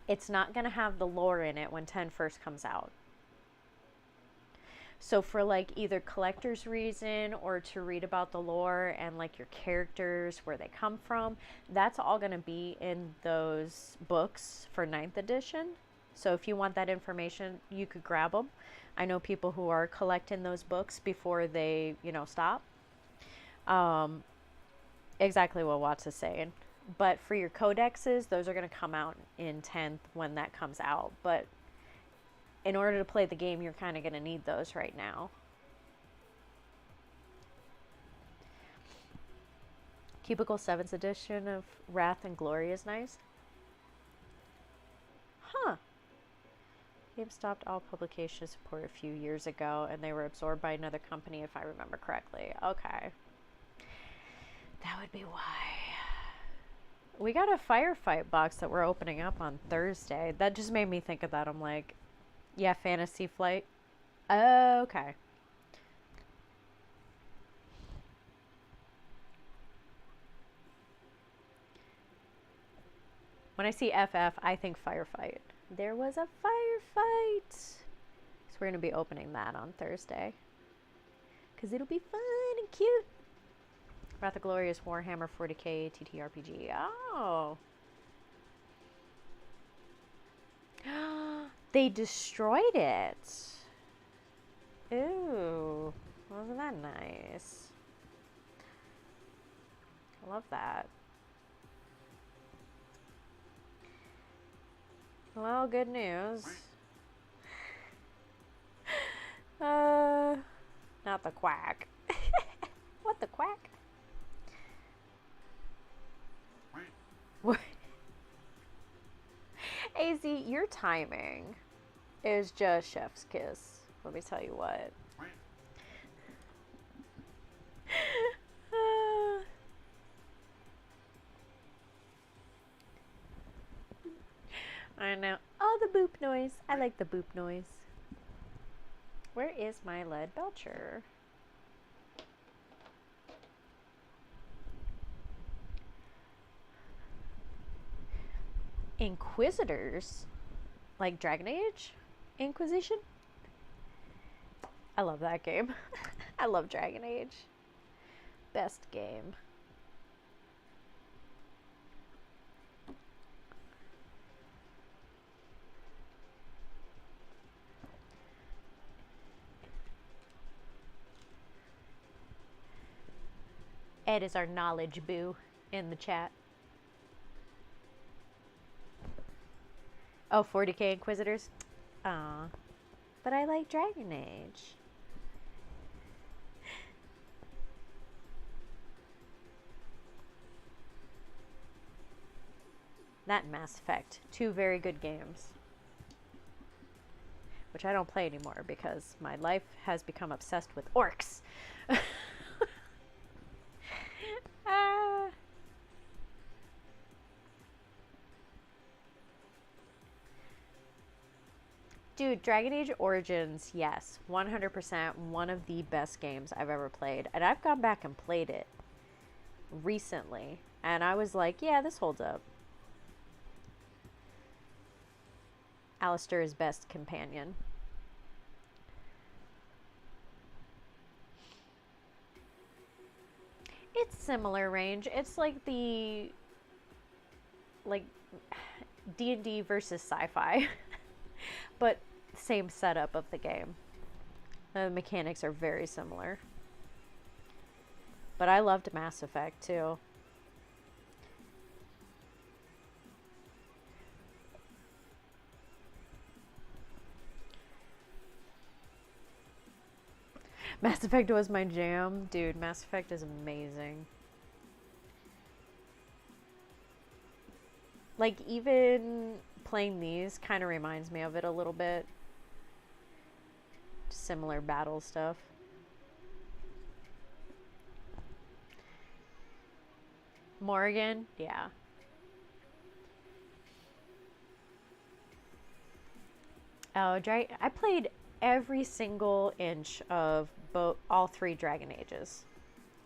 It's not going to have the lore in it when 10 first comes out. So for like either collector's reason or to read about the lore and like your characters, where they come from, that's all going to be in those books for 9th edition. So if you want that information, you could grab them. I know people who are collecting those books before they, stop. Exactly what Watts is saying. But for your codexes, those are going to come out in 10th when that comes out. But in order to play the game, you're kind of going to need those right now. Cubicle 7th edition of Wrath and Glory is nice. Huh. Game stopped all publication support a few years ago, and they were absorbed by another company, if I remember correctly. Okay. That would be why. We got a firefight box that we're opening up on Thursday. That just made me think of that. I'm like, yeah, Fantasy Flight. Okay. When I see FF, I think firefight. There was a firefight. So we're going to be opening that on Thursday. Because it'll be fun and cute. Wrath of Glorious Warhammer 40k TTRPG. Oh. They destroyed it. Ooh. Wasn't that nice? I love that. Well, good news. Not the quack. What the quack? What? AZ, your timing is just chef's kiss. Let me tell you what. I know. Oh, the boop noise. I like the boop noise. Where is my lead belcher? Inquisitors? Like Dragon Age? Inquisition? I love that game. I love Dragon Age. Best game. Ed is our knowledge boo in the chat. Oh, 40k Inquisitors? Aw. But I like Dragon Age. That and Mass Effect. 2 very good games. Which I don't play anymore because my life has become obsessed with orcs. Dude, Dragon Age Origins, yes, 100% one of the best games I've ever played. And I've gone back and played it recently. And I was like, yeah, this holds up. Alistair is best companion. It's similar range. It's like the D&D versus sci-fi. But same setup of the game. The mechanics are very similar. But I loved Mass Effect too. Mass Effect was my jam. Dude, Mass Effect is amazing. Like, even playing these kind of reminds me of it a little bit. Similar battle stuff. Morgan? Yeah. Oh, I played every single inch of all 3 Dragon Ages.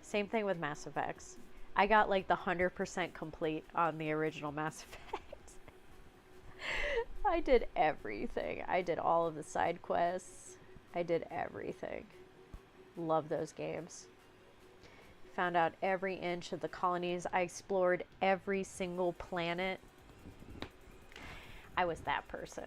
Same thing with Mass Effects. I got like the 100% complete on the original Mass Effect. I did everything. I did all of the side quests. I did everything. Love those games. Found out every inch of the colonies. I explored every single planet. I was that person.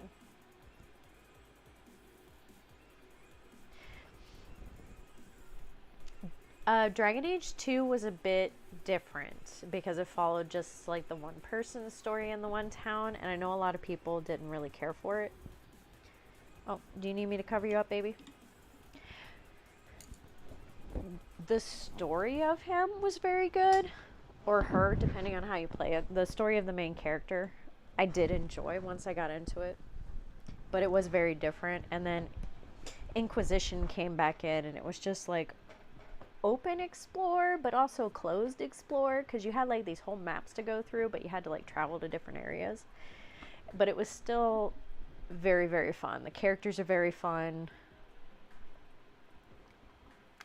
Dragon Age 2 was a bit different because it followed just like the one person's story in the one town, and I know a lot of people didn't really care for it. Oh, do you need me to cover you up, baby? The story of him was very good, or her, depending on how you play it. The story of the main character, I did enjoy once I got into it, but it was very different. And then Inquisition came back in, and it was just like open explore, but also closed explore, because you had like these whole maps to go through, but you had to like travel to different areas. But it was still very, very fun. The characters are very fun.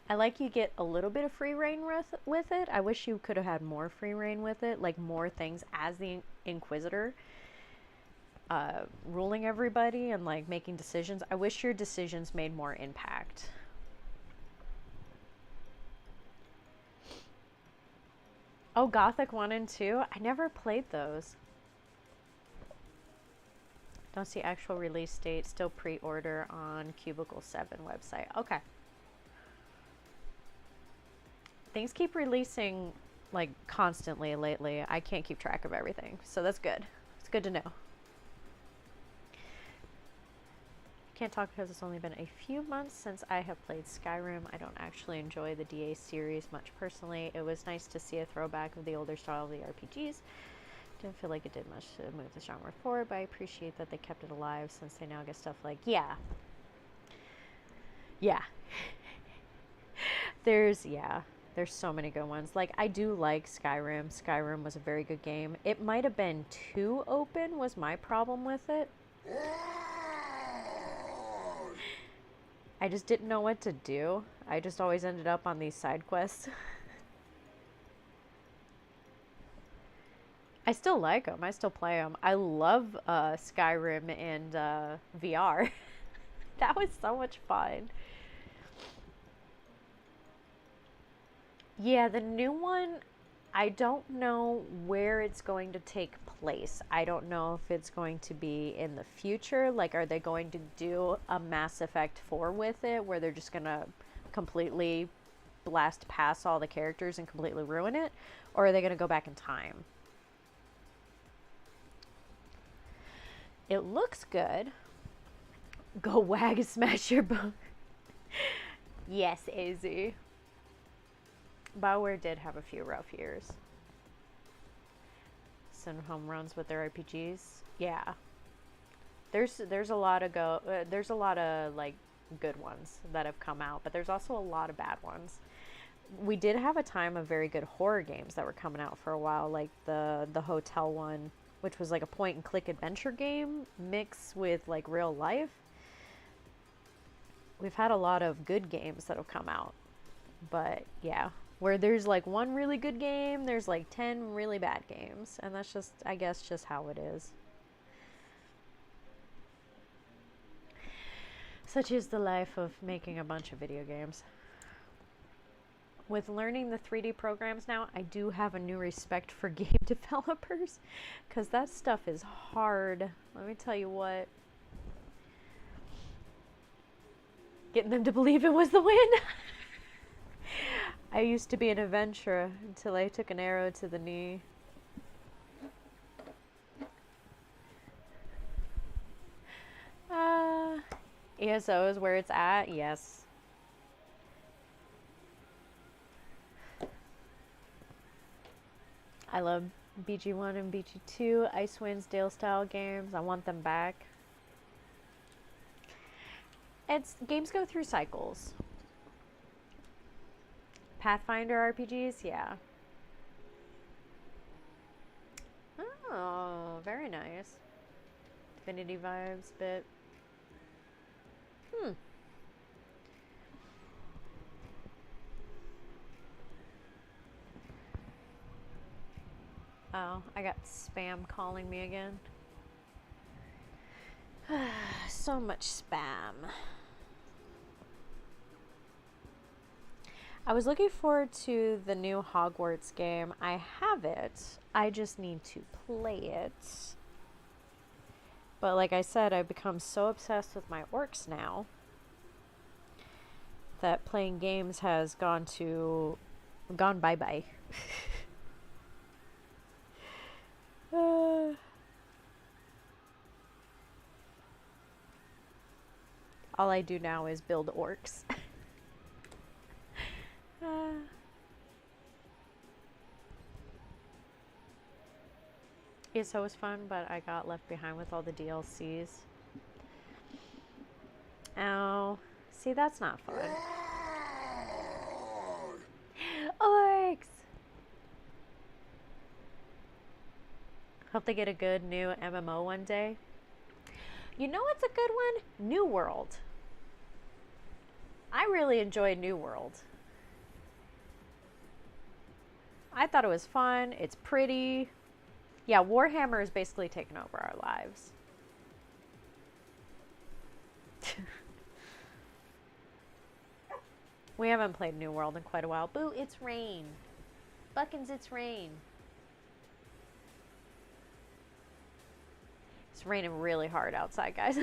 I like you get a little bit of free reign with it. I wish you could have had more free reign with it, like more things as the Inquisitor, ruling everybody and like making decisions. I wish your decisions made more impact. Oh, Gothic 1 and 2? I never played those. Don't see actual release date. Still pre-order on Cubicle 7 website. Okay. Things keep releasing like constantly lately. I can't keep track of everything, so that's good. It's good to know. Can't talk because it's only been a few months since I have played Skyrim. I don't actually enjoy the DA series much personally. It was nice to see a throwback of the older style of the RPGs. Didn't feel like it did much to move the genre forward, but I appreciate that they kept it alive since they now get stuff like, yeah. There's so many good ones. Like, I do like Skyrim. Skyrim was a very good game. It might have been too open was my problem with it. I just didn't know what to do. I just always ended up on these side quests. I still like them. I still play them. I love Skyrim and VR. That was so much fun. Yeah, the new one, I don't know where it's going to take place. I don't know if it's going to be in the future. Like, are they going to do a Mass Effect 4 with it, where they're just going to completely blast past all the characters and completely ruin it? Or are they going to go back in time? It looks good. Go wag and smash your bone. Yes, Izzy. BioWare did have a few rough years. Some home runs with their RPGs. Yeah. There's a lot of like good ones that have come out, but there's also a lot of bad ones. We did have a time of very good horror games that were coming out for a while, like the hotel one, which was like a point and click adventure game mixed with like real life. We've had a lot of good games that have come out, but yeah, where there's like one really good game, there's like 10 really bad games, and that's just, I guess, just how it is. Such is the life of making a bunch of video games. With learning the 3D programs now, I do have a new respect for game developers, because that stuff is hard. Let me tell you what. Getting them to believe it was the win. I used to be an adventurer until I took an arrow to the knee. ESO is where it's at, yes. I love BG1 and BG2, Icewind's Dale style games. I want them back. Games go through cycles. Pathfinder RPGs, yeah. Oh, very nice. Divinity vibes, bit. Oh, I got spam calling me again. So much spam. I was looking forward to the new Hogwarts game. I have it. I just need to play it. But like I said, I've become so obsessed with my orcs now that playing games has gone bye-bye. All I do now is build orcs. It's always fun, but I got left behind with all the DLCs. Oh, see, that's not fun. Orcs! Hope they get a good new MMO one day. You know what's a good one? New World. I really enjoyed New World. I thought it was fun. It's pretty. Yeah, Warhammer is basically taking over our lives. We haven't played New World in quite a while. Boo, it's rain. Buckins, it's rain. It's raining really hard outside, guys.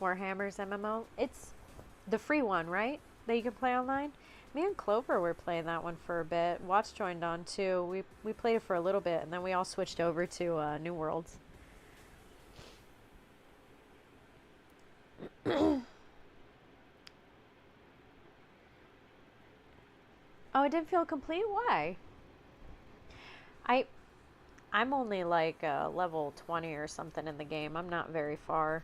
Warhammer's MMO. It's the free one, right? That you can play online? Me and Clover were playing that one for a bit. Watts joined on too. We played it for a little bit, and then we all switched over to New Worlds. Oh, it didn't feel complete? Why? I'm only like level 20 or something in the game. I'm not very far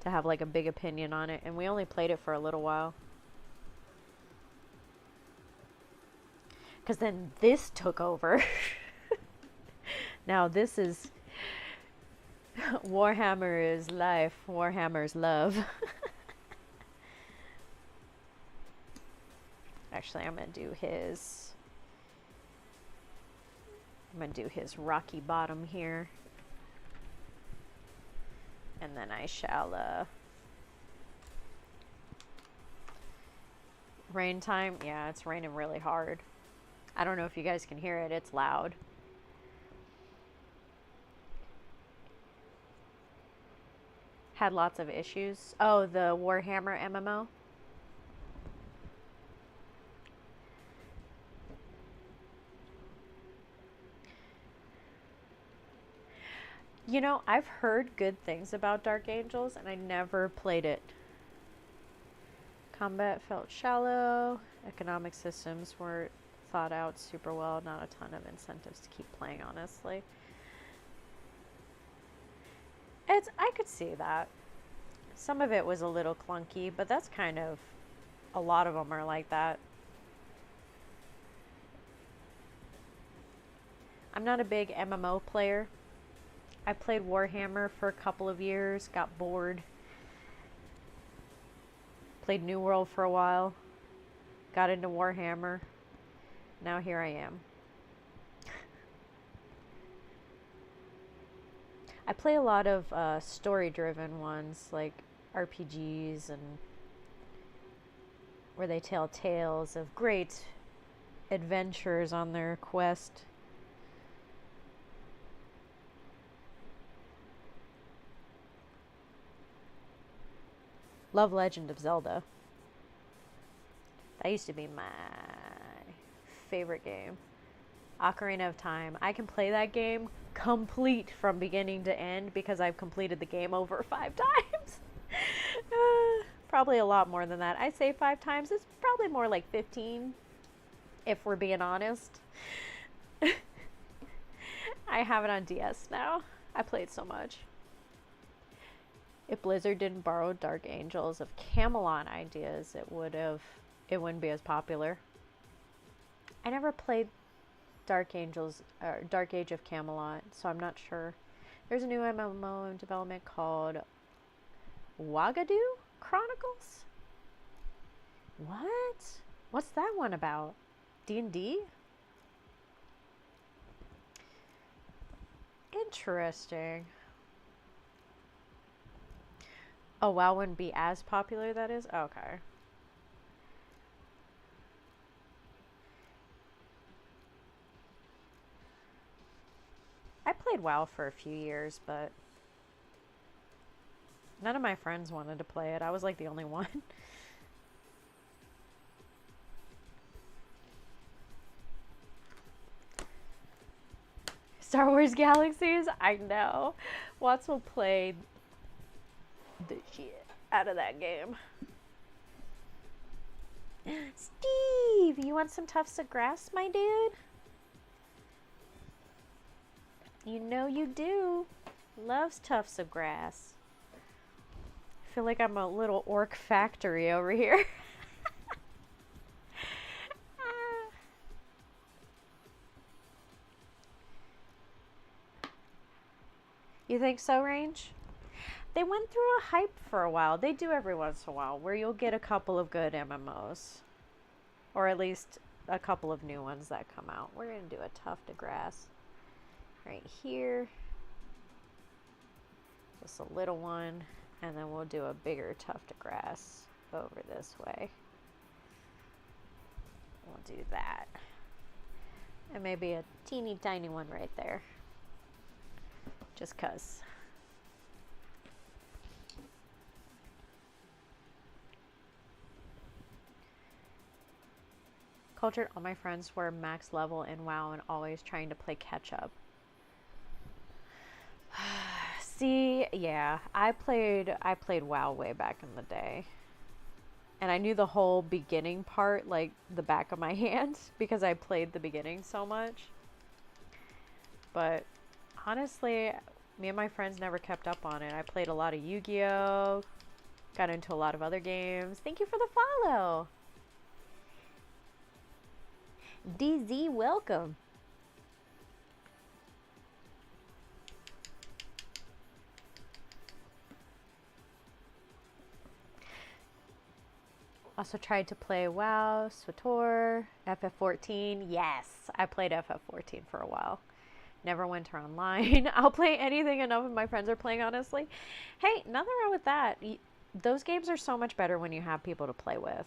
to have like a big opinion on it, and we only played it for a little while. Because then this took over. Now this is Warhammer is life, Warhammer's love. Actually, I'm going to do his rocky bottom here. And then I shall rain time. Yeah, it's raining really hard. I don't know if you guys can hear it. It's loud. Had lots of issues. Oh, the Warhammer MMO. You know, I've heard good things about Dark Angels, and I never played it. Combat felt shallow. Economic systems weren't thought out super well. Not a ton of incentives to keep playing, honestly. I could see that. Some of it was a little clunky, but that's kind of, a lot of them are like that. I'm not a big MMO player. I played Warhammer for a couple of years, got bored. Played New World for a while, got into Warhammer. Now here I am. I play a lot of story-driven ones, like RPGs, and where they tell tales of great adventures on their quest. Love Legend of Zelda. That used to be my favorite game. Ocarina of Time. I can play that game complete from beginning to end because I've completed the game over 5 times. Probably a lot more than that. I say 5 times. It's probably more like 15, if we're being honest. I have it on DS now. I played so much. If Blizzard didn't borrow Dark Angels of Camelot ideas, it wouldn't be as popular. I never played Dark Angels or Dark Age of Camelot, so I'm not sure. There's a new MMO in development called Wagadu Chronicles. What? What's that one about? D&D? Interesting. Oh, WoW wouldn't be as popular, that is? Okay. I played WoW for a few years, but none of my friends wanted to play it. I was like the only one. Star Wars Galaxies? I know. Watts will play the shit out of that game. Steve, you want some tufts of grass, my dude? You know you do. Loves tufts of grass. I feel like I'm a little orc factory over here. You think so, Range? They went through a hype for a while. They do every once in a while where you'll get a couple of good MMOs. Or at least a couple of new ones that come out. We're going to do a tuft of grass right here. Just a little one. And then we'll do a bigger tuft of grass over this way. We'll do that. And maybe a teeny tiny one right there. Just 'cause. Cultured, all my friends were max level in WoW and always trying to play catch up. See, yeah, I played WoW way back in the day. And I knew the whole beginning part like the back of my hand because I played the beginning so much. But honestly, me and my friends never kept up on it. I played a lot of Yu-Gi-Oh! Got into a lot of other games. Thank you for the follow. DZ, welcome. Also tried to play WoW, SWTOR, FF14. Yes, I played FF14 for a while. Never went to online. I'll play anything enough of my friends are playing, honestly. Hey, nothing wrong with that. Those games are so much better when you have people to play with.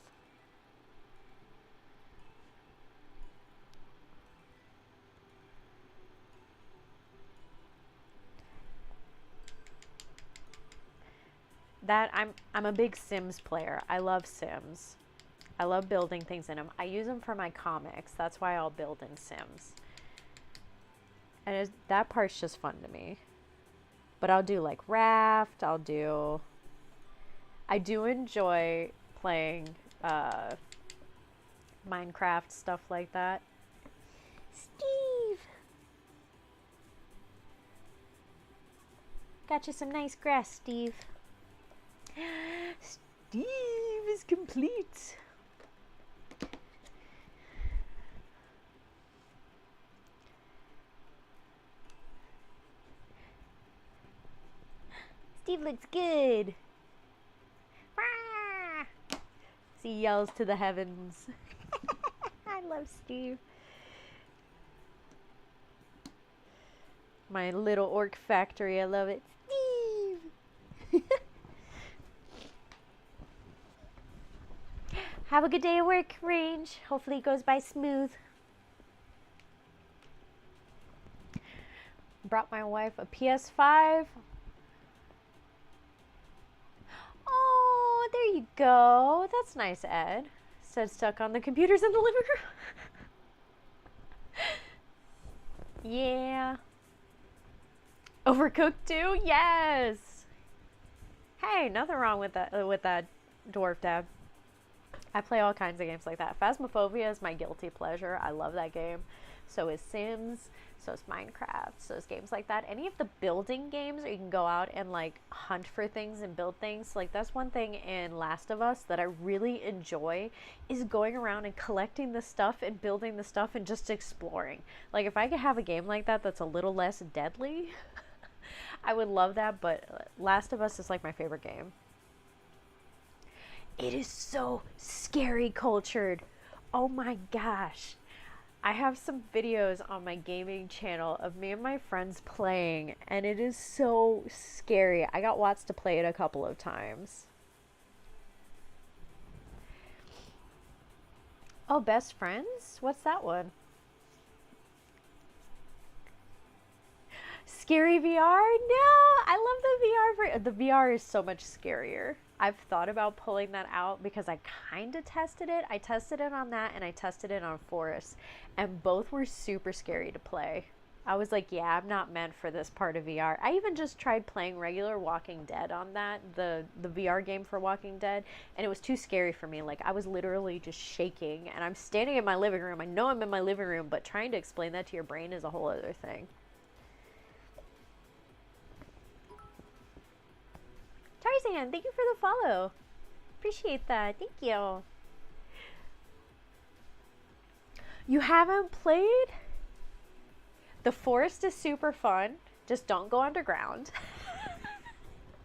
That I'm a big Sims player. I love Sims. I love building things in them. I use them for my comics. That's why I'll build in Sims. And that part's just fun to me. But I'll do like Raft. I do enjoy playing Minecraft, stuff like that. Steve! Got you some nice grass, Steve. Steve is complete. Steve looks good. He yells to the heavens. I love Steve. My little orc factory. I love it. Steve! Have a good day at work, Range. Hopefully it goes by smooth. Brought my wife a PS5. Oh, there you go. That's nice, Ed. Said stuck on the computers in the living room. Yeah. Overcooked too? Yes. Hey, nothing wrong with that dwarf dad. I play all kinds of games like that. Phasmophobia is my guilty pleasure. I love that game. So is Sims. So is Minecraft. So is games like that. Any of the building games where you can go out and like hunt for things and build things. Like that's one thing in Last of Us that I really enjoy is going around and collecting the stuff and building the stuff and just exploring. Like if I could have a game like that that's a little less deadly, I would love that. But Last of Us is like my favorite game. It is so scary cultured. Oh my gosh. I have some videos on my gaming channel of me and my friends playing, and it is so scary. I got Watts to play it a couple of times. Oh, Best Friends? What's that one? Scary VR? No, I love the VR. The VR is so much scarier. I've thought about pulling that out because I kind of tested it. I tested it on that and I tested it on Forest, and both were super scary to play. I was like, yeah, I'm not meant for this part of VR. I even just tried playing regular Walking Dead on that, the VR game for Walking Dead, and it was too scary for me. Like, I was literally just shaking, and I'm standing in my living room. I know I'm in my living room, but trying to explain that to your brain is a whole other thing. Tarzan, thank you for the follow. Appreciate that. Thank you. You haven't played? The Forest is super fun. Just don't go underground.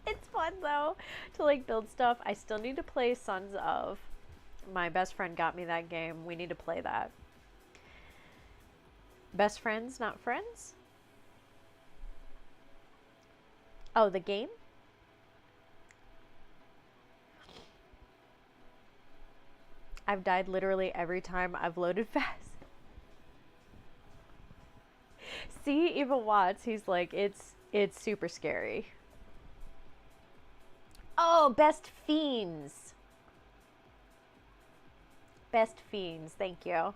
It's fun though to like build stuff. I still need to play Sons of. My best friend got me that game. We need to play that. Best friends, not friends? Oh, the game? I've died literally every time I've loaded fast. See, even Watts, he's like, it's super scary. Oh, Best Fiends. Best Fiends, thank you.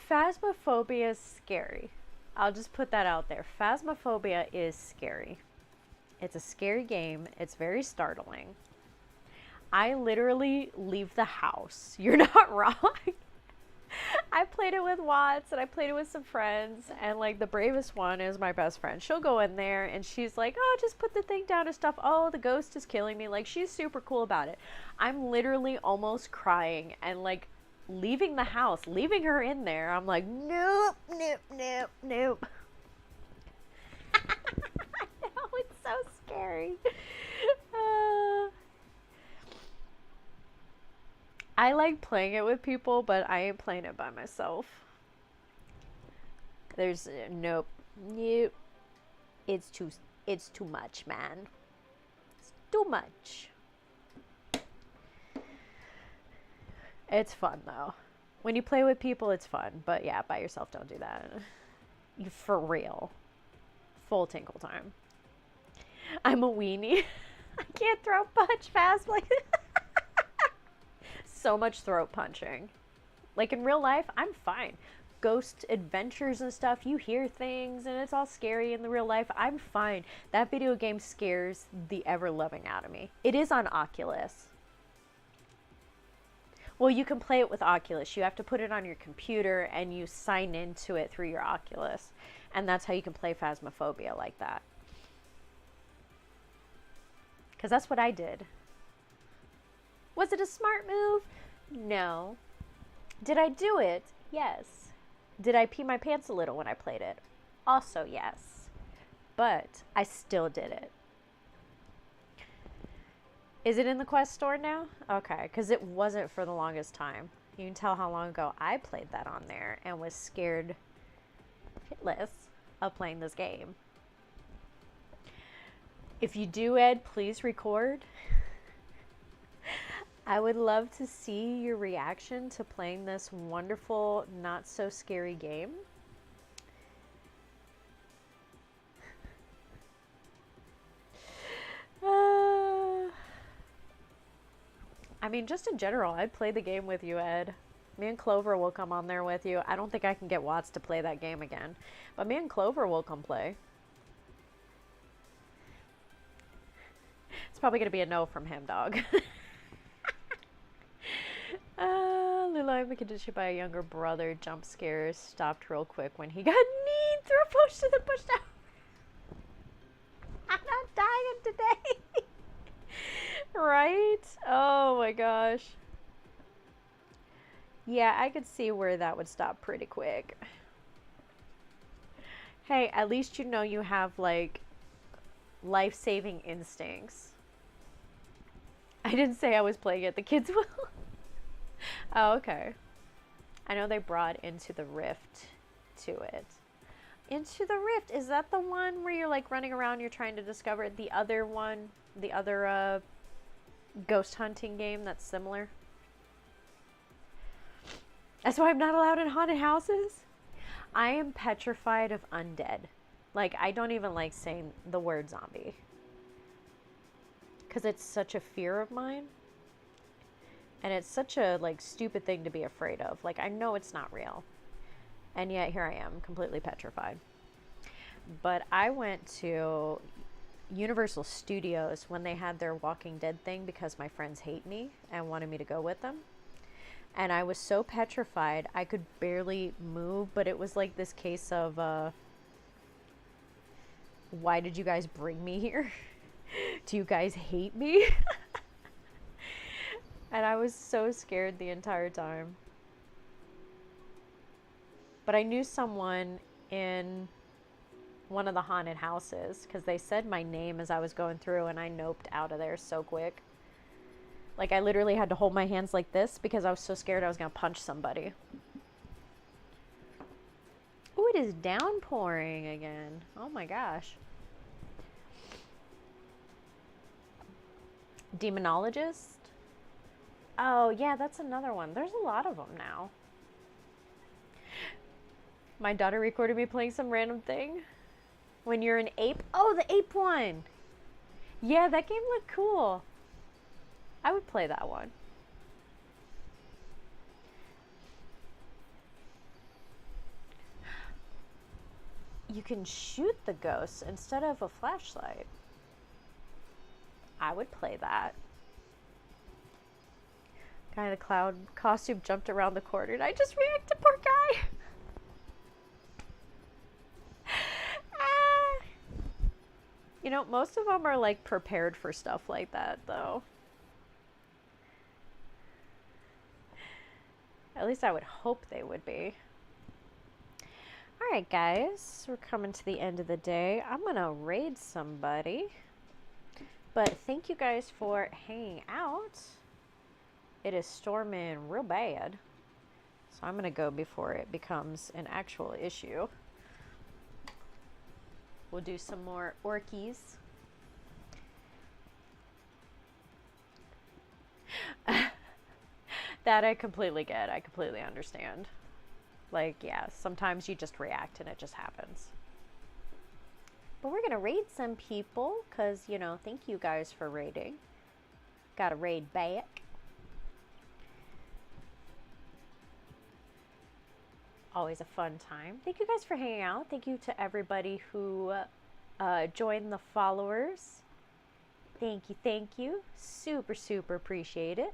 Phasmophobia is scary. I'll just put that out there. Phasmophobia is scary. It's a scary game. It's very startling. I literally leave the house. You're not wrong. I played it with Watts and I played it with some friends, and like the bravest one is my best friend. She'll go in there and she's like, oh, just put the thing down and stuff. Oh, the ghost is killing me. Like, she's super cool about it. I'm literally almost crying and like leaving the house, leaving her in there. I'm like, nope, nope, nope, nope. I know, it's so scary. I like playing it with people, but I ain't playing it by myself. There's nope. It's too much, man. It's too much. It's fun though. When you play with people, it's fun. But yeah, by yourself, don't do that. You for real. Full tinkle time. I'm a weenie. I can't throat punch fast like so much throat punching. Like in real life, I'm fine. Ghost adventures and stuff, you hear things and it's all scary in the real life. I'm fine. That video game scares the ever-loving out of me. It is on Oculus. Well, you can play it with Oculus. You have to put it on your computer and you sign into it through your Oculus. And that's how you can play Phasmophobia like that. Because that's what I did. Was it a smart move? No. Did I do it? Yes. Did I pee my pants a little when I played it? Also, yes. But I still did it. Is it in the Quest store now? Okay, because it wasn't for the longest time. You can tell how long ago I played that on there and was scared shitless of playing this game. If you do, Ed, please record. I would love to see your reaction to playing this wonderful, not so scary game. I mean, just in general, I'd play the game with you, Ed. Me and Clover will come on there with you. I don't think I can get Watts to play that game again. But me and Clover will come play. It's probably going to be a no from him, dog. Lula, I'm conditioned by a younger brother. Jump scares stopped real quick when he got kneed through a push to the push down. I'm not dying today. Right? Oh my gosh. Yeah, I could see where that would stop pretty quick. Hey, at least you know you have like life-saving instincts. I didn't say I was playing it. The kids will. Oh, okay. I know they brought Into the Rift to it. Into the Rift, is that the one where you're like running around, you're trying to discover the other one, the other ghost hunting game that's similar? That's why I'm not allowed in haunted houses? I am petrified of undead. Like, I don't even like saying the word zombie. Because it's such a fear of mine. And it's such a, like, stupid thing to be afraid of. Like, I know it's not real. And yet, here I am, completely petrified. But I went to Universal Studios when they had their Walking Dead thing because my friends hate me and wanted me to go with them. And I was so petrified, I could barely move. But it was like this case of, why did you guys bring me here? Do you guys hate me? And I was so scared the entire time. But I knew someone in one of the haunted houses because they said my name as I was going through, and I noped out of there so quick. Like, I literally had to hold my hands like this because I was so scared I was going to punch somebody. Oh, it is downpouring again. Oh my gosh. Demonologist? Oh, yeah, that's another one. There's a lot of them now. My daughter recorded me playing some random thing. When you're an ape. Oh, the ape one. Yeah, that game looked cool. I would play that one. You can shoot the ghosts instead of a flashlight. I would play that. Guy in the cloud costume jumped around the corner and I just reacted, poor guy. You know, most of them are like prepared for stuff like that though. At least I would hope they would be. Alright guys, we're coming to the end of the day. I'm gonna raid somebody. But thank you guys for hanging out. It is storming real bad. So I'm gonna go before it becomes an actual issue. We'll do some more orkies. That I completely get. I completely understand. Like, yeah, sometimes you just react and it just happens. But we're gonna raid some people because, you know, thank you guys for raiding. Gotta raid back. Always a fun time. Thank you guys for hanging out. Thank you to everybody who joined the followers. Thank you, thank you. Super, super appreciate it.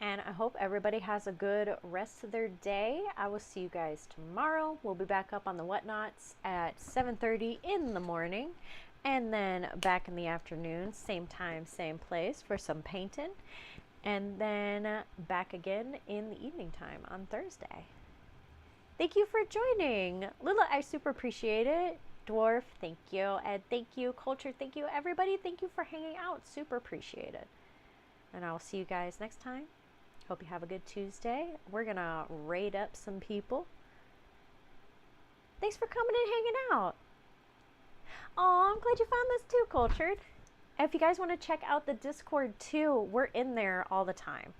And I hope everybody has a good rest of their day. I will see you guys tomorrow. We'll be back up on the Whatnots at 7:30 in the morning. And then back in the afternoon, same time, same place for some painting. And then back again in the evening time on Thursday. Thank you for joining. Lila, I super appreciate it. Dwarf, thank you. Ed, thank you. Culture, thank you. Everybody, thank you for hanging out. Super appreciate it. And I'll see you guys next time. Hope you have a good Tuesday. We're going to raid up some people. Thanks for coming and hanging out. Aw, I'm glad you found this too, Cultured. If you guys want to check out the Discord too, we're in there all the time.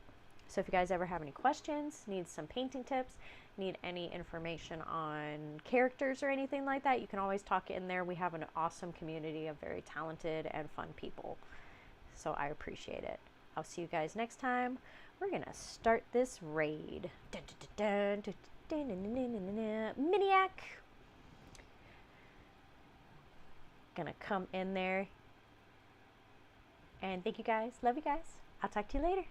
So if you guys ever have any questions, need some painting tips, need any information on characters or anything like that, you can always talk in there. We have an awesome community of very talented and fun people. So I appreciate it. I'll see you guys next time. We're going to start this raid. Miniac. Gonna come in there. And thank you guys. Love you guys. I'll talk to you later.